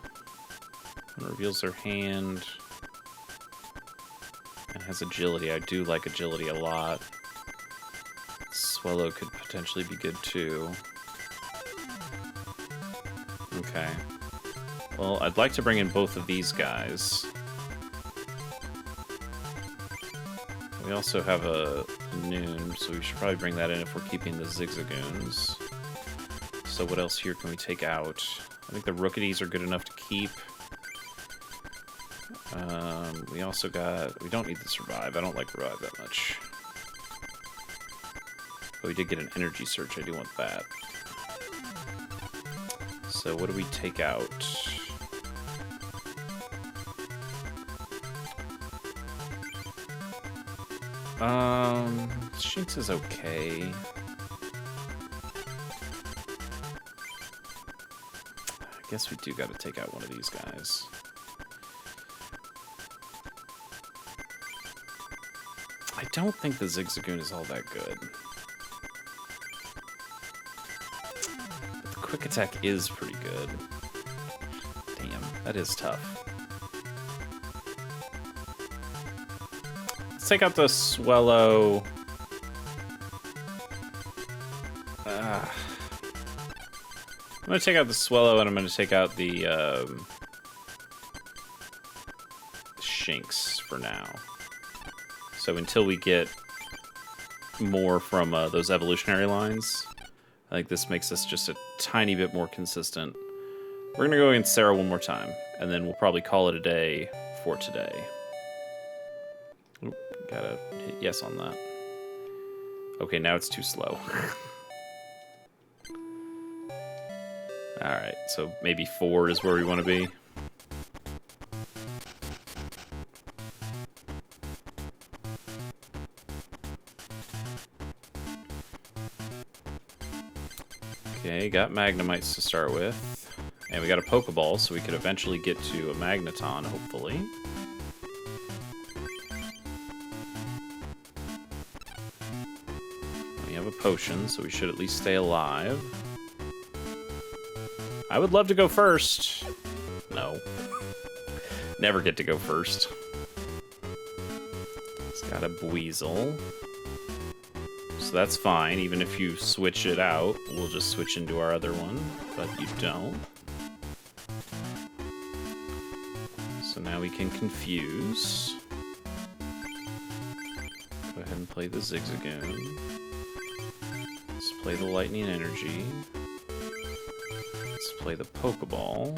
reveals their hand. And has agility. I do like agility a lot. Swellow could potentially be good too. Okay. Well, I'd like to bring in both of these guys. We also have a Noon, so we should probably bring that in if we're keeping the Zigzagoons. So what else here can we take out? I think the Rookities are good enough to keep. We also got... We don't need to Survive. I don't like Revive that much. But we did get an Energy Search. I do want that. So what do we take out? Shinx is okay. I guess we do gotta take out one of these guys. don't think the Zigzagoon is all that good. But the Quick Attack is pretty good. Damn, that is tough. Let's take out the Swellow. I'm going to take out the Swellow, and I'm going to take out the Shinx for now. So until we get more from those evolutionary lines, I think this makes us just a tiny bit more consistent. We're going to go against Sarah one more time, and then we'll probably call it a day for today. Oop, gotta hit yes on that. Okay, now it's too slow. Alright, so maybe 4 is where we want to be. Okay, got Magnemites to start with. And we got a Pokeball, so we could eventually get to a Magneton, hopefully. We have a potion, so we should at least stay alive. I would love to go first. No. Never get to go first. It's got a Buizel. So that's fine. Even if you switch it out, we'll just switch into our other one. But you don't. So now we can confuse. Go ahead and play the Zigzagoon. Let's play the Lightning Energy. Let's play the Pokeball.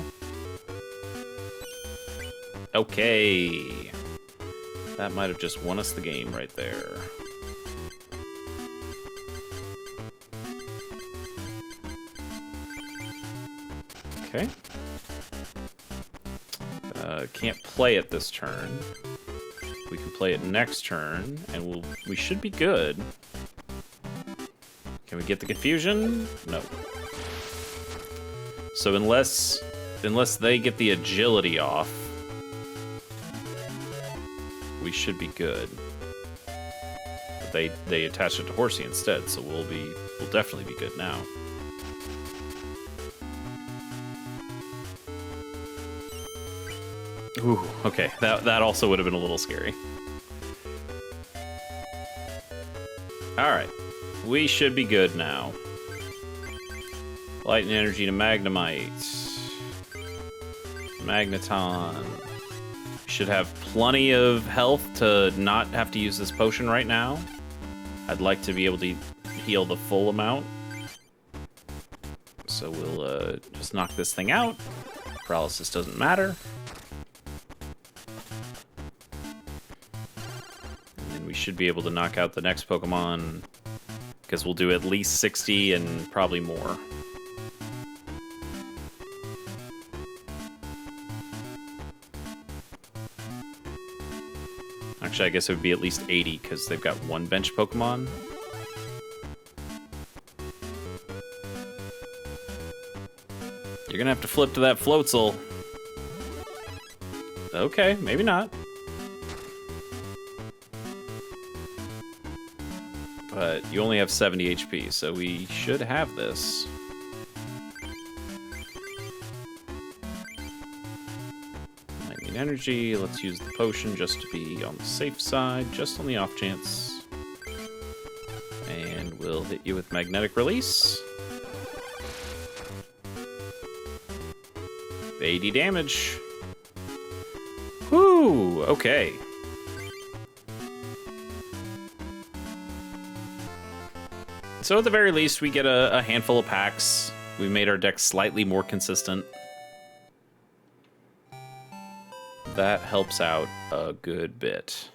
Okay. That might have just won us the game right there. Okay. Can't play it this turn. We can play it next turn, and we should be good. Can we get the confusion? No. So unless they get the agility off, we should be good. But they attach it to Horsey instead, so we'll definitely be good now. Ooh, okay. That also would have been a little scary. Alright. We should be good now. Lightning Energy to Magnemite. Magneton. We should have plenty of health to not have to use this potion right now. I'd like to be able to heal the full amount. So we'll just knock this thing out. Paralysis doesn't matter. Should be able to knock out the next Pokemon, because we'll do at least 60 and probably more. Actually, I guess it would be at least 80, because they've got one bench Pokemon. You're gonna have to flip to that Floatzel. Okay, maybe not. But you only have 70 HP, so we should have this. Lightning Energy, let's use the potion just to be on the safe side, just on the off chance. And we'll hit you with Magnetic Release. 80 damage. Whoo, okay. So at the very least, we get a handful of packs. We made our deck slightly more consistent. That helps out a good bit.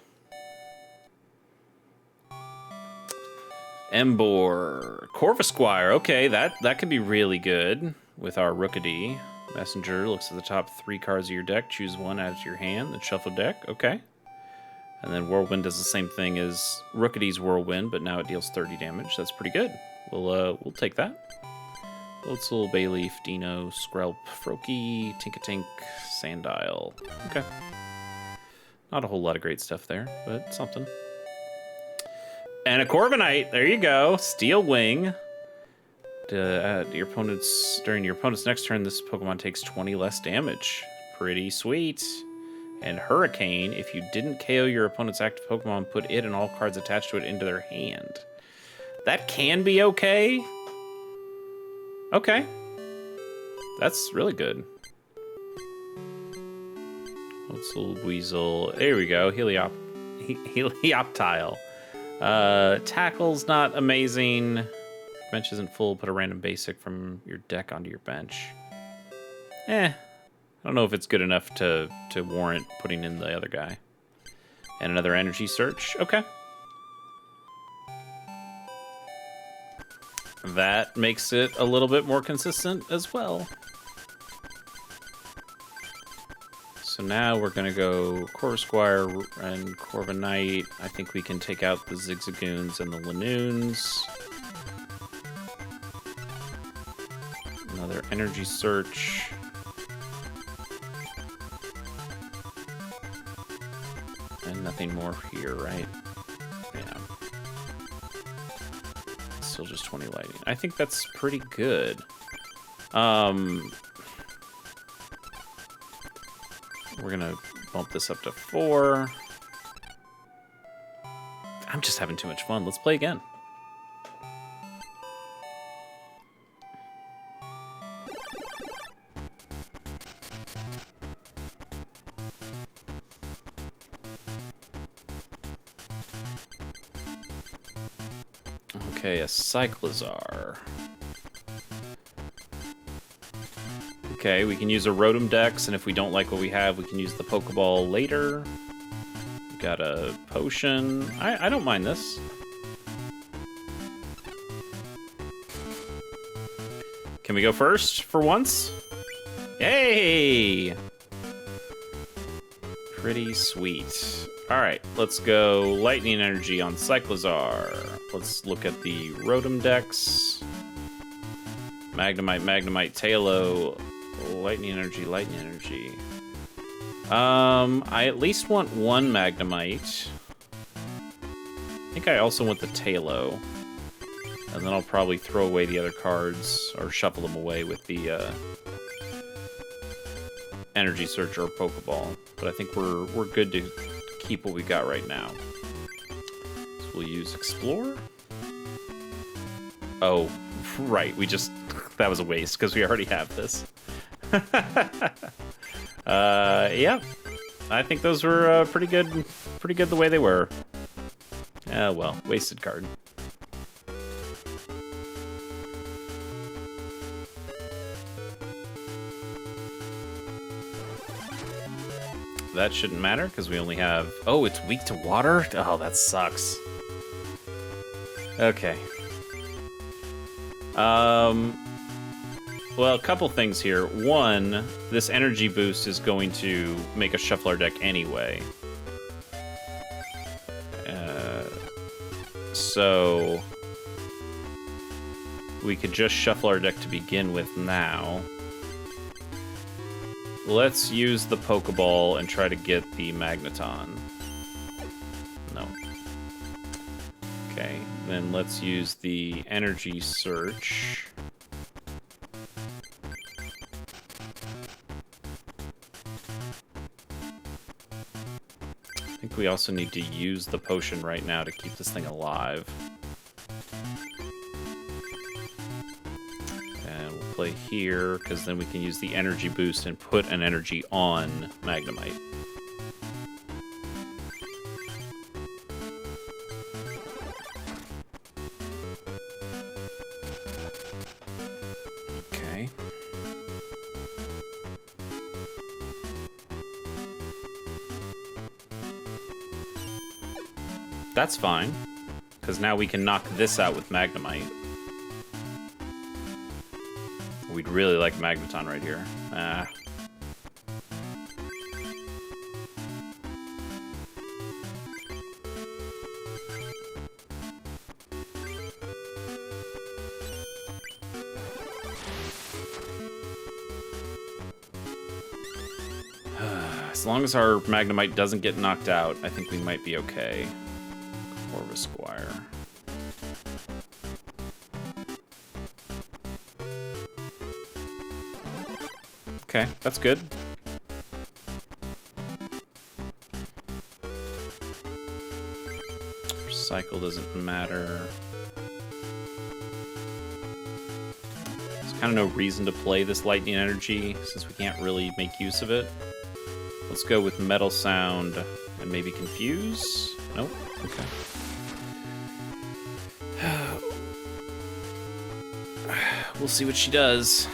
Emboar. Corvisquire. Okay, that could be really good with our Rookidee. Messenger looks at the top 3 cards of your deck. Choose one, add it to your hand, then shuffle deck. Okay. And then Whirlwind does the same thing as Rookidee's Whirlwind, but now it deals 30 damage. That's pretty good. We'll take that. Floatzel, Bayleaf, Dino, Skrelp, Froakie, Tinkatink, Sandile. Okay. Not a whole lot of great stuff there, but something. And a Corviknight. There you go. Steel Wing. During your opponent's next turn, this Pokemon takes 20 less damage. Pretty sweet. And Hurricane. If you didn't KO your opponent's active Pokemon, put it and all cards attached to it into their hand. That can be okay. Okay. That's really good. Little Weasel. There we go. Helioptile. Tackle's not amazing. Bench isn't full. Put a random basic from your deck onto your bench. I don't know if it's good enough to warrant putting in the other guy. And another energy search. Okay. That makes it a little bit more consistent as well. So now we're going to go Corvisquire and Corviknight. I think we can take out the Zigzagoons and the Lanoons. Another energy search. And nothing more here, right? Yeah. Still just 20 lightning. I think that's pretty good. We're gonna bump this up to 4. I'm just having too much fun. Let's play again. Okay, a Cyclizar. Okay, we can use a Rotom Dex, and if we don't like what we have, we can use the Pokeball later. Got a potion. I don't mind this. Can we go first for once? Yay! Pretty sweet. Alright, let's go Lightning Energy on Cyclizar. Let's look at the Rotom Dex. Magnemite, Tailo. Lightning Energy. I at least want one Magnemite. I think I also want the Tailo. And then I'll probably throw away the other cards, or shuffle them away with the Energy Search or Pokeball. But I think we're good to keep what we got right now. So we'll use Explore. Oh, right, that was a waste, because we already have this. Yeah. I think those were pretty good the way they were. Well, wasted card. That shouldn't matter, because we only have... Oh, it's weak to water? Oh, that sucks. Okay. Well, a couple things here. One, this energy boost is going to make us shuffle our deck anyway. So we could just shuffle our deck to begin with now. Let's use the Pokeball and try to get the Magneton. No. Okay, then let's use the Energy Search. I think we also need to use the potion right now to keep this thing alive. And we'll play here, because then we can use the energy boost and put an energy on Magnemite. Okay. That's fine, because now we can knock this out with Magnemite. We'd really like Magneton right here. As long as our Magnemite doesn't get knocked out, I think we might be okay. Corvisquire. Okay, that's good. Recycle doesn't matter. There's kind of no reason to play this lightning energy since we can't really make use of it. Let's go with metal sound and maybe confuse. Nope. Okay. We'll see what she does.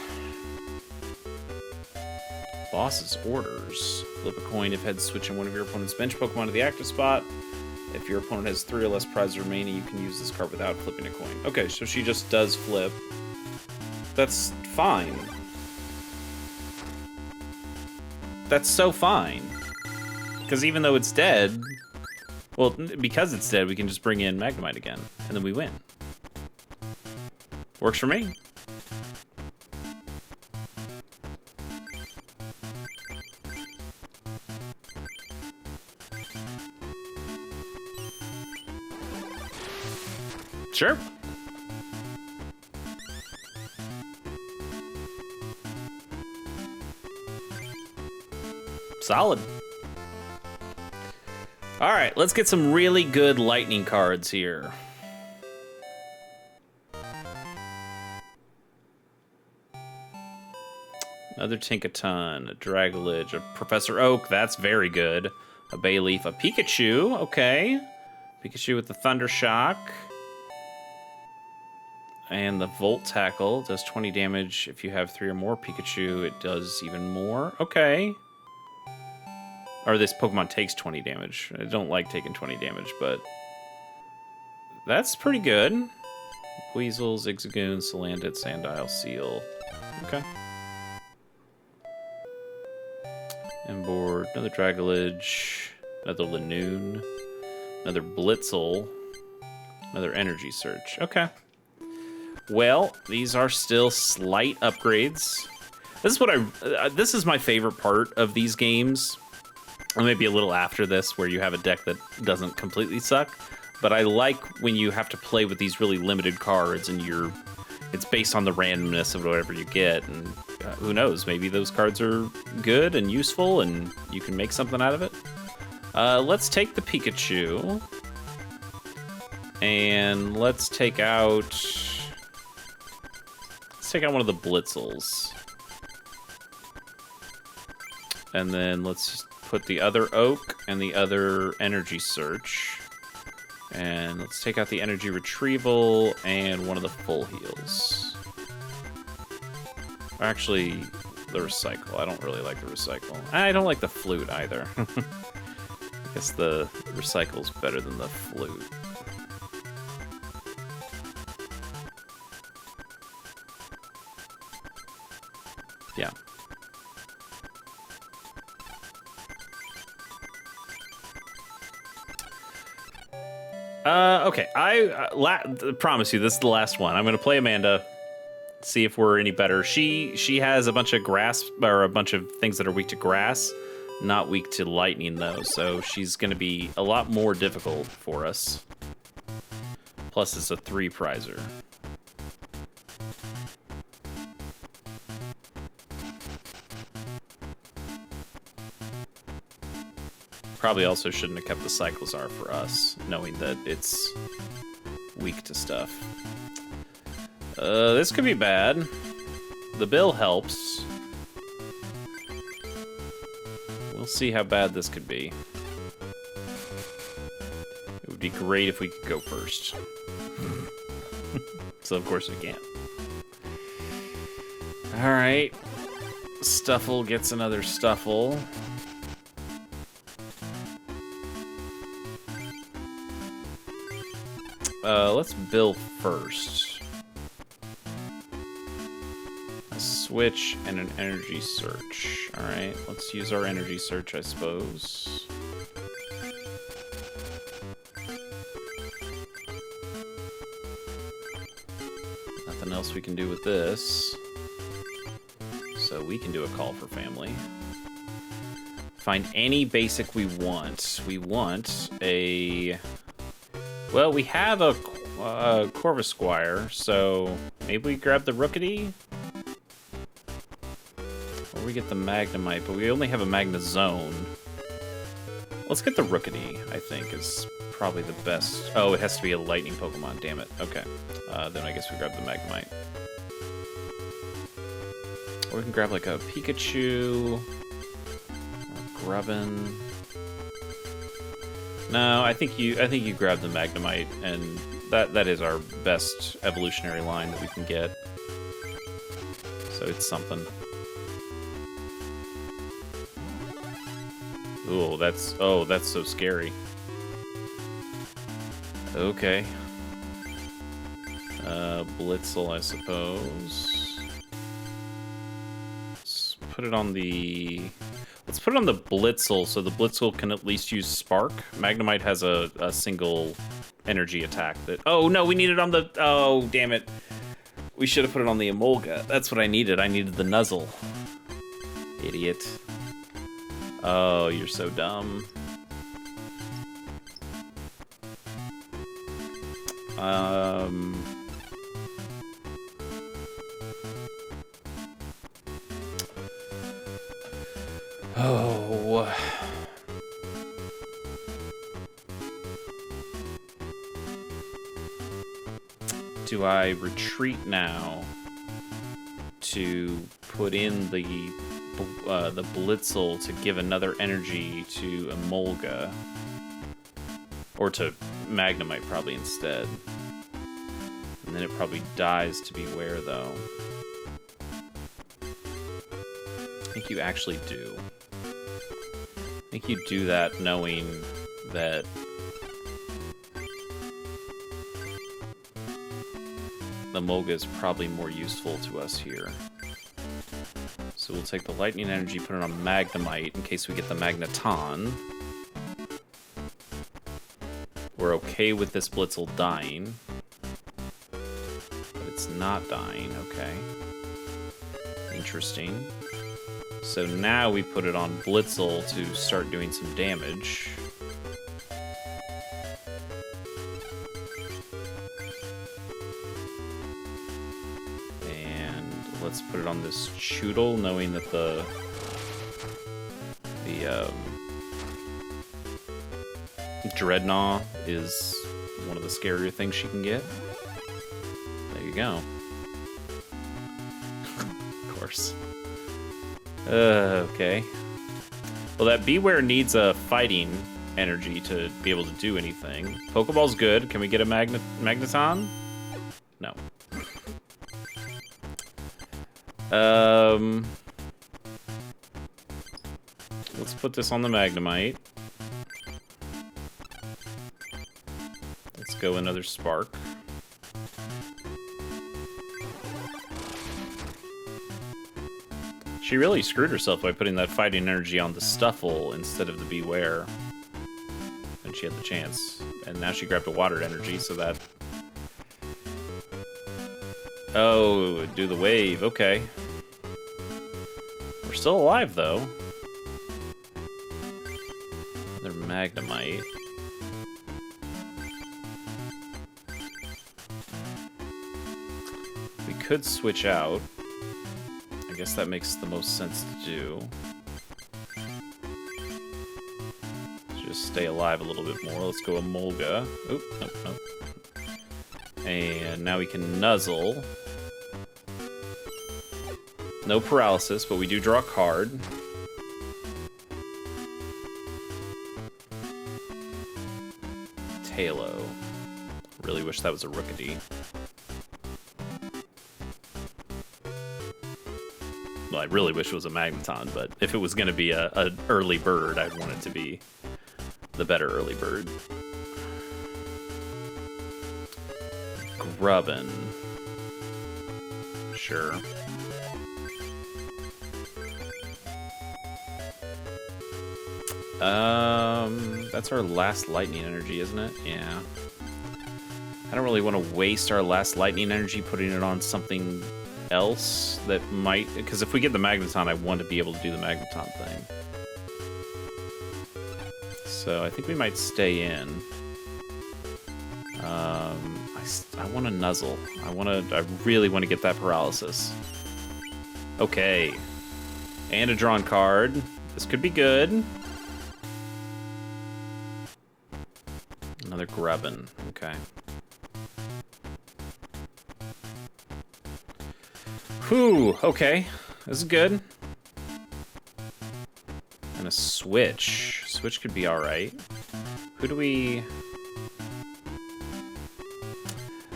Boss's orders. Flip a coin if heads switching one of your opponent's bench Pokemon to the active spot. If your opponent has 3 or less prizes remaining, you can use this card without flipping a coin. Okay, so she just does flip. That's fine. That's so fine. Because even though it's dead, well, because it's dead, we can just bring in Magnemite again, and then we win. Works for me. Sure. Solid. All right, let's get some really good lightning cards here. Another Tinkaton, a Dragalge, a Professor Oak, that's very good. A Bayleaf, a Pikachu, okay. Pikachu with the Thunder Shock. And the Volt Tackle does 20 damage. If you have 3 or more Pikachu, it does even more. Okay. Or this Pokemon takes 20 damage. I don't like taking 20 damage, but that's pretty good. Weasel, Zigzagoon, Salandit, Sandile, Seal. Okay. Emboard, another Dragalge, another Lanoon, another Blitzel, another Energy Search. Okay. Well, these are still slight upgrades. This is what this is my favorite part of these games. Or maybe a little after this, where you have a deck that doesn't completely suck. But I like when you have to play with these really limited cards, and it's based on the randomness of whatever you get. And who knows? Maybe those cards are good and useful, and you can make something out of it. Let's take the Pikachu, and let's take out one of the Blitzels. And then let's put the other Oak and the other Energy Search. And let's take out the Energy Retrieval and one of the Full Heals. Or actually, the Recycle. I don't really like the Recycle. I don't like the Flute either. I guess the Recycle's better than the Flute. Yeah. Okay, I promise you, this is the last one. I'm gonna play Amanda, see if we're any better. She has a bunch of grass, or a bunch of things that are weak to grass, not weak to lightning though, so she's gonna be a lot more difficult for us. Plus it's a 3-prizer. Probably also shouldn't have kept the Cyclizar for us, knowing that it's weak to stuff. This could be bad. The bill helps. We'll see how bad this could be. It would be great if we could go first. So of course we can't. Alright. Stuffle gets another Stuffle. Let's bill first. A switch and an energy search. Alright, let's use our energy search, I suppose. Nothing else we can do with this. So we can do a call for family. Find any basic we want. We want a... Well, we have a Corvisquire, so maybe we grab the Rookity? What are we get the Magnemite, but we only have a Magnezone. Let's get the Rookity, I think, is probably the best. Oh, it has to be a Lightning Pokemon, damn it. Okay. Then I guess we grab the Magnemite. Or we can grab like a Pikachu, or Grubbin. No, I think you grab the Magnemite, and that is our best evolutionary line that we can get. So it's something. Ooh, that's so scary. Okay. Blitzel, I suppose. Let's put it on the Blitzel, so the Blitzel can at least use Spark. Magnemite has a single energy attack that... Oh, no, we need it on the... Oh, damn it. We should have put it on the Emolga. That's what I needed. I needed the Nuzzle. Idiot. Oh, you're so dumb. Oh. Do I retreat now to put in the Blitzel to give another energy to Emolga? Or to Magnemite, probably, instead. And then it probably dies to Beware, though. I think you actually do. I think you do that knowing that the Emolga is probably more useful to us here. So we'll take the Lightning Energy, put it on Magnemite in case we get the Magneton. We're okay with this Blitzel dying. But it's not dying, okay. Interesting. So now we put it on Blitzel to start doing some damage. And let's put it on this Choodle, knowing that the Dreadnought is one of the scarier things she can get. There you go. Of course. Okay. Well, that Beware needs a fighting energy to be able to do anything. Pokeball's good. Can we get a Magneton? No. Let's put this on the Magnemite. Let's go another Spark. She really screwed herself by putting that fighting energy on the Stuffle instead of the Beware. And she had the chance. And now she grabbed a water energy, so that... Oh, do the wave, okay. We're still alive, though. Another Magnemite. We could switch out. I guess that makes the most sense to do. Just stay alive a little bit more. Let's go Emolga. Oop, nope, nope. And now we can Nuzzle. No paralysis, but we do draw a card. Tailo. Really wish that was a Rookity. Well, I really wish it was a Magneton, but if it was going to be an early bird, I'd want it to be the better early bird. Grubbin. Sure. That's our last lightning energy, isn't it? Yeah. I don't really want to waste our last lightning energy putting it on something else that might... Because if we get the Magneton, I want to be able to do the Magneton thing. So I think we might stay in. I want to Nuzzle. I really want to get that paralysis. Okay. And a drawn card. This could be good. Another Grubbin. Okay. Whew. Okay. This is good. And a Switch. Switch could be alright. Who do we...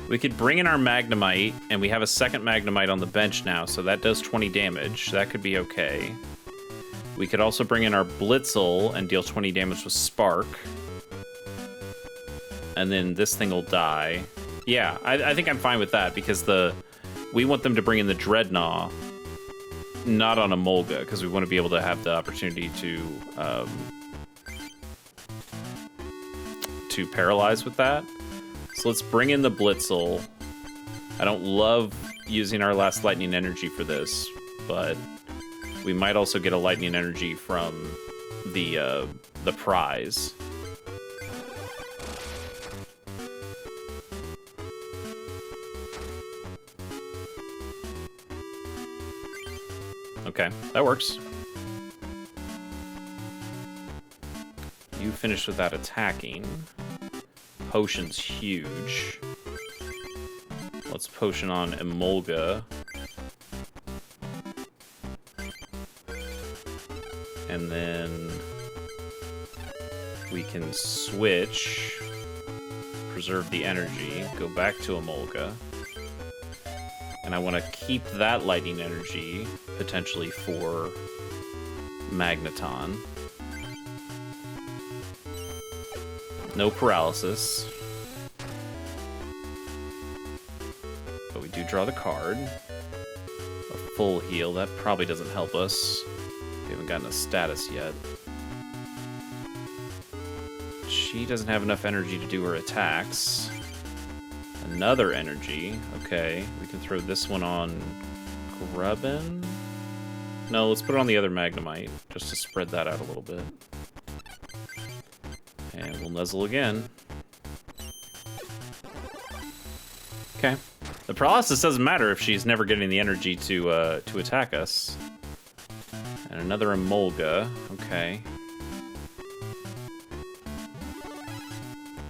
We could bring in our Magnemite, and we have a second Magnemite on the bench now, so that does 20 damage. That could be okay. We could also bring in our Blitzel and deal 20 damage with Spark. And then this thing will die. Yeah, I think I'm fine with that, because we want them to bring in the Dreadnought, not on a Molga, because we want to be able to have the opportunity to paralyze with that. So let's bring in the Blitzel. I don't love using our last Lightning Energy for this, but we might also get a Lightning Energy from the prize. Okay, that works. You finished without attacking. Potion's huge. Let's potion on Emolga. And then we can switch, preserve the energy, go back to Emolga. And I want to keep that lightning energy, potentially for Magneton. No paralysis. But we do draw the card. A full heal, that probably doesn't help us. We haven't gotten a status yet. She doesn't have enough energy to do her attacks. Another energy. Okay, we can throw this one on Grubbin. No, let's put it on the other Magnemite, just to spread that out a little bit. And we'll nuzzle again. Okay. The paralysis doesn't matter if she's never getting the energy to attack us. And another Emolga. Okay.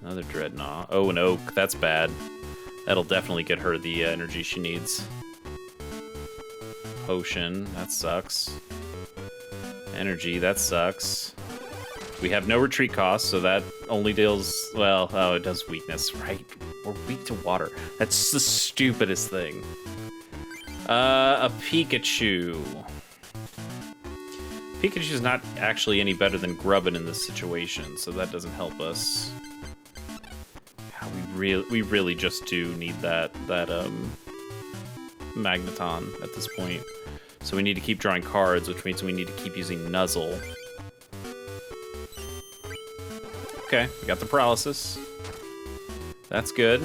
Another Dreadnought. Oh, an Oak. That's bad. That'll definitely get her the energy she needs. Potion. That sucks. Energy. That sucks. We have no retreat cost, so that only deals... Well, oh, it does weakness, right? We're weak to water. That's the stupidest thing. A Pikachu. Pikachu's not actually any better than Grubbin in this situation, so that doesn't help us. We really just do need that Magneton at this point. So we need to keep drawing cards, which means we need to keep using Nuzzle. Okay, we got the paralysis. That's good.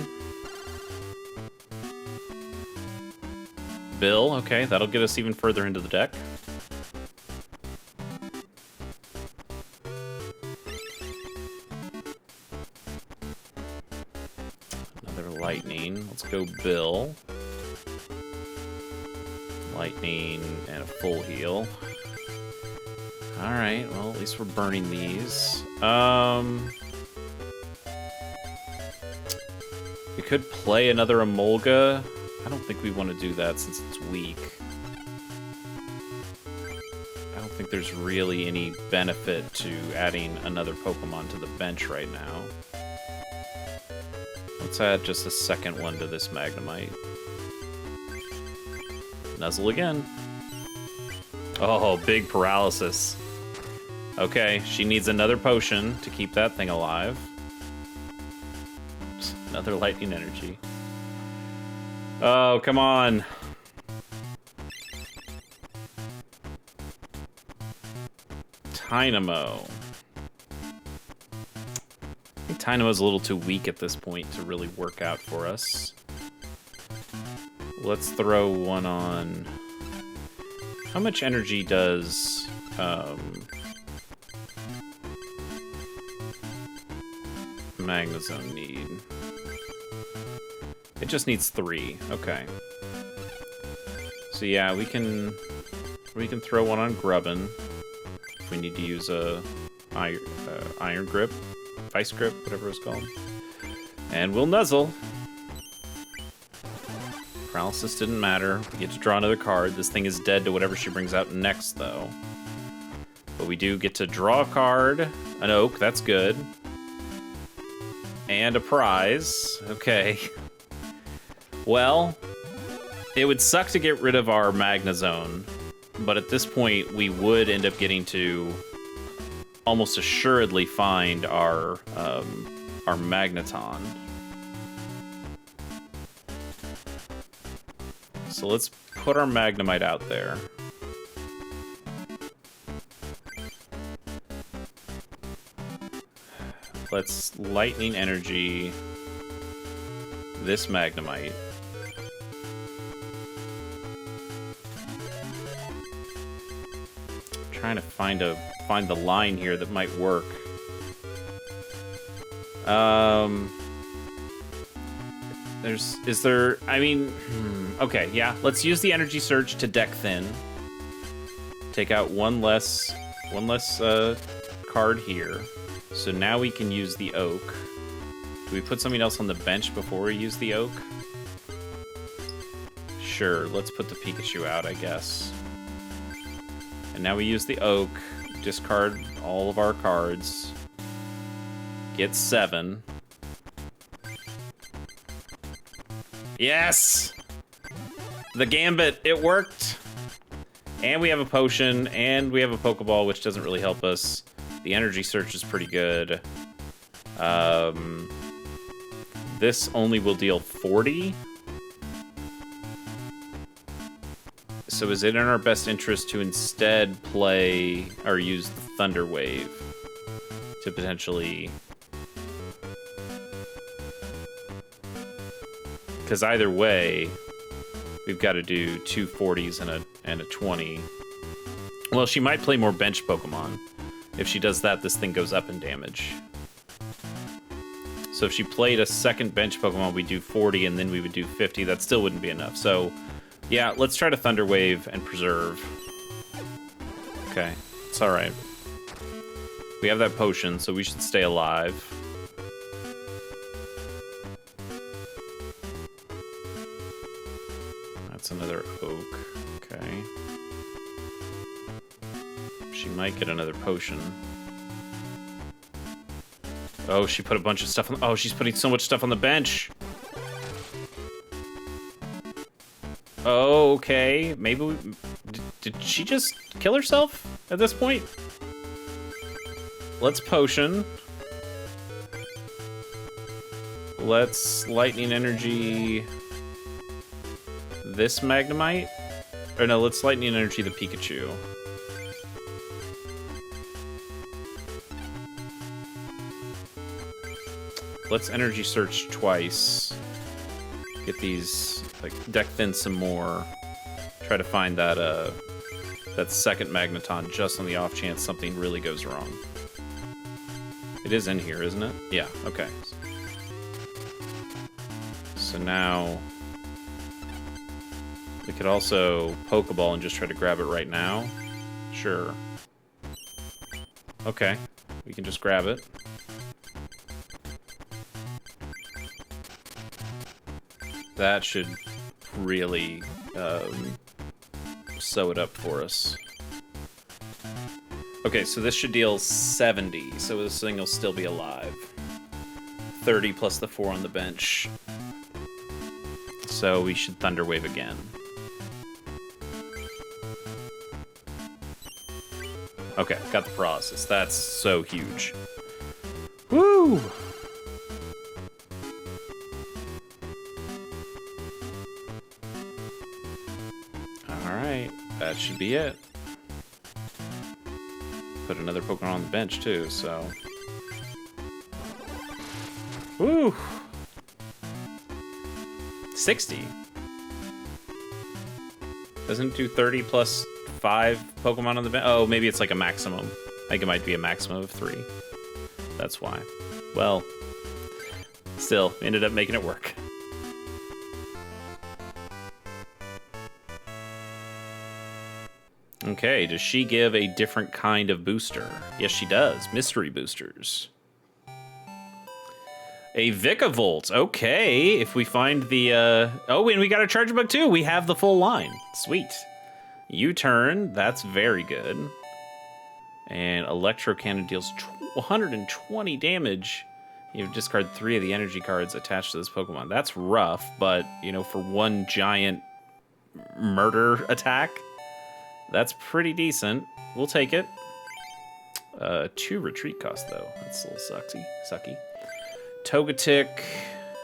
Bill, okay, that'll get us even further into the deck. Another lightning. Let's go Bill. Lightning and a full heal. Alright, well, at least we're burning these. We could play another Emolga. I don't think we want to do that since it's weak. I don't think there's really any benefit to adding another Pokemon to the bench right now. Let's add just a second one to this Magnemite. Nuzzle again. Oh, big paralysis. Okay, she needs another potion to keep that thing alive. Another lightning energy. Oh, come on. Dynamo. I think Dynamo's a little too weak at this point to really work out for us. Let's throw one on... How much energy does... Magnezone need? It just needs 3. Okay. So yeah, we can We can throw one on Grubbin if we need to use a Iron Grip, Vice Grip, whatever it's called. And we'll nuzzle. Paralysis didn't matter. We get to draw another card. This thing is dead to whatever she brings out next, though. But we do get to draw a card. An Oak, that's good. And a prize. Okay. Well, it would suck to get rid of our Magnezone, but at this point, we would end up getting to almost assuredly find our Magneton. So let's put our Magnemite out there. Let's Lightning Energy this Magnemite. Trying to find the line here that might work. Okay, yeah, let's use the Energy Surge to deck thin. Take out one less card here. So now we can use the Oak. Do we put something else on the bench before we use the Oak? Sure, let's put the Pikachu out, I guess. And now we use the Oak, discard all of our cards, get 7. Yes! The Gambit, it worked! And we have a potion, and we have a Pokeball, which doesn't really help us. The Energy Search is pretty good. This only will deal 40. So is it in our best interest to instead play or use the Thunder Wave to potentially... Because either way, we've got to do 2 40s and a 20. Well, she might play more bench Pokemon. If she does that, this thing goes up in damage. So if she played a second bench Pokemon, we'd do 40, and then we would do 50. That still wouldn't be enough. So, yeah, let's try to Thunder Wave and Preserve. Okay, it's all right. We have that potion, so we should stay alive. That's another Oak. Okay. She might get another potion. Oh, she put a bunch of stuff on... Oh, she's putting so much stuff on the bench. Oh, okay. Maybe we... Did she just kill herself at this point? Let's potion. Let's Lightning Energy this Magnemite. Or no, let's Lightning Energy the Pikachu. Let's Energy Search twice. Get these, like, deck thin some more. Try to find that that second Magneton just on the off chance something really goes wrong. It is in here, isn't it? Yeah, okay. So now we could also Pokeball and just try to grab it right now. Sure. Okay, we can just grab it. That should really sew it up for us. Okay, so this should deal 70, so this thing will still be alive. 30 plus the 4 on the bench. So we should Thunder Wave again. Okay, got the paralysis. That's so huge. Woo! Alright, that should be it. Put another Pokemon on the bench, too, so... Woo! 60? Doesn't it do 30 plus 5 Pokemon on the bench? Oh, maybe it's like a maximum. I think it might be a maximum of 3. That's why. Well, still, ended up making it work. Okay, does she give a different kind of booster? Yes, she does. Mystery boosters. A Vikavolt. Okay, if we find the... Oh, and we got a Charge Bug too. We have the full line. Sweet. U-turn. That's very good. And Electro Cannon deals 120 damage. You discard 3 of the energy cards attached to this Pokemon. That's rough, but, you know, for one giant murder attack, that's pretty decent. We'll take it. 2 retreat cost, though. That's a little sucky. Togetic.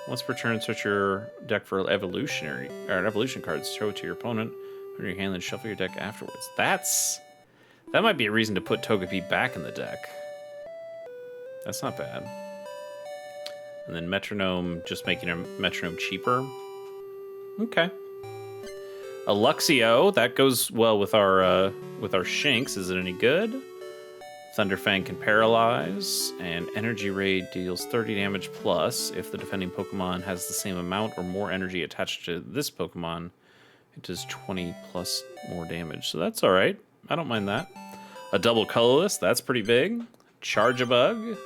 Once per turn, search your deck for evolution cards. Throw it to your opponent. Put it in your hand, then shuffle your deck afterwards. That might be a reason to put Togepi back in the deck. That's not bad. And then Metronome, just making a Metronome cheaper. Okay. A Luxio, that goes well with our Shinx. Is it any good? Thunderfang can paralyze, and Energy Raid deals 30 damage plus. If the defending Pokemon has the same amount or more energy attached to this Pokemon, it does 20 plus more damage. So that's all right. I don't mind that. A double colorless, that's pretty big. Charge-a-Bug,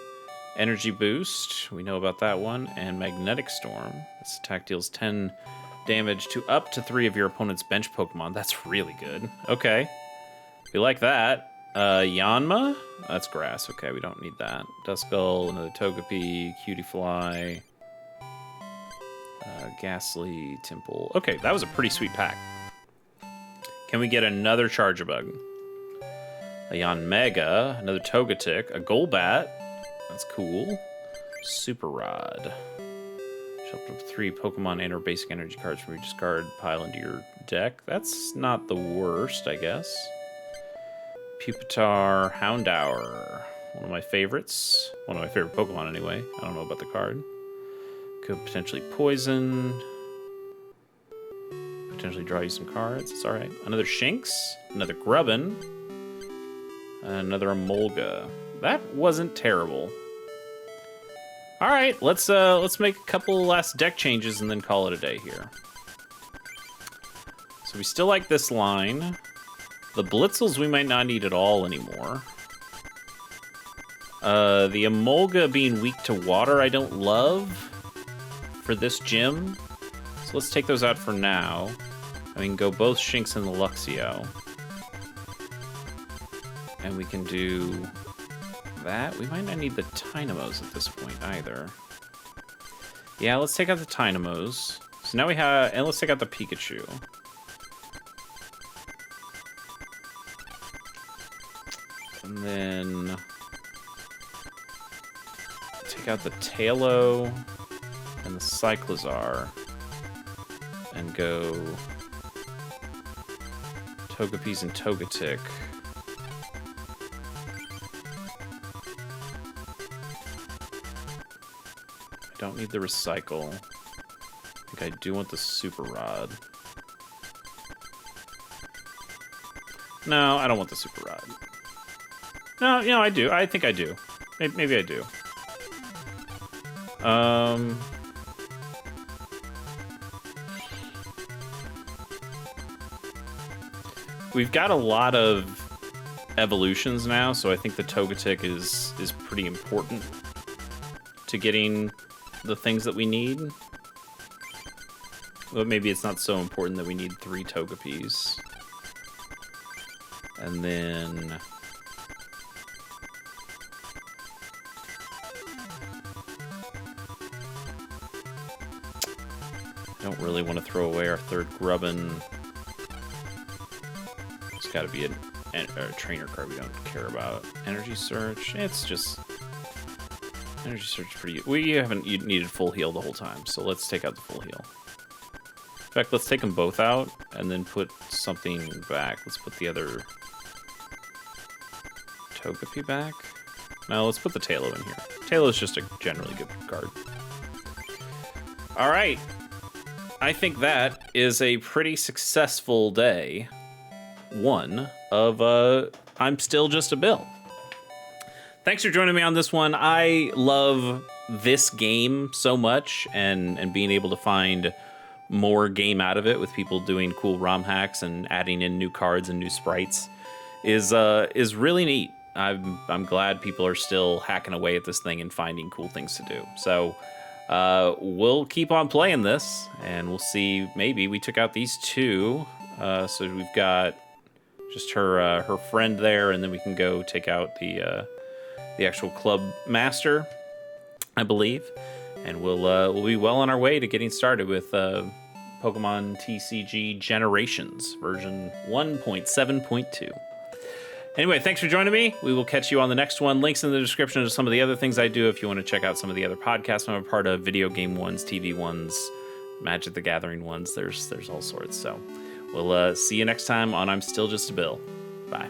Energy Boost, we know about that one, and Magnetic Storm. This attack deals 10 damage to up to 3 of your opponent's bench Pokemon. That's really good. Okay, we like that. Yanma, that's grass. Okay, we don't need that. Duskull, another Togepi, Cutiefly, Ghastly, Temple. Okay, that was a pretty sweet pack. Can we get another Charge-a-Bug? A Yanmega, another Togetic, a Golbat. That's cool. Super Rod. Shuffle up 3 Pokemon and or basic energy cards from your discard pile into your deck. That's not the worst, I guess. Pupitar, Houndour. One of my favorites. One of my favorite Pokemon, anyway. I don't know about the card. Could potentially poison. Potentially draw you some cards. It's alright. Another Shinx. Another Grubbin. Another Emolga. That wasn't terrible. Alright, let's make a couple last deck changes and then call it a day here. So we still like this line. The Blitzels we might not need at all anymore. The Emolga being weak to water I don't love for this gym. So let's take those out for now. And we can go both Shinx and the Luxio. And we can do that. We might not need the Tynamos at this point either. Yeah, let's take out the Tynamos. So now we have, and let's take out the Pikachu. And then take out the Tailo and the Cyclizar and go Togepi's and Togetic. I don't need the Recycle. I think I do want the Super Rod. No, I don't want the Super Rod. No, you know, I do. I think I do. Maybe I do. We've got a lot of evolutions now, so I think the Togetic is pretty important to getting the things that we need. But maybe it's not so important that we need 3 Togepis. And then I don't really want to throw away our 3rd Grubbin. It's got to be a trainer card we don't care about. Energy Search, it's just... Energy Search is pretty good. We haven't needed full heal the whole time, so let's take out the full heal. In fact, let's take them both out and then put something back. Let's put the other Togepi back. No, let's put the Tailo in here. Tailo is just a generally good card. All right. I think that is a pretty successful day. One of I'm Still Just a Bill. Thanks for joining me on this one. I love this game so much, and being able to find more game out of it with people doing cool ROM hacks and adding in new cards and new sprites. is really neat. I'm glad people are still hacking away at this thing and finding cool things to do. So we'll keep on playing this, and we'll see. Maybe we took out these two, so we've got just her friend there, and then we can go take out the actual club master, I believe, and we'll be well on our way to getting started with Pokemon TCG Generations version 1.7.2. Anyway, thanks for joining me. We will catch you on the next one. Links in the description to some of the other things I do if you want to check out some of the other podcasts I'm a part of, video game ones, TV ones, Magic the Gathering ones. There's all sorts. So we'll see you next time on I'm Still Just a Bill. Bye.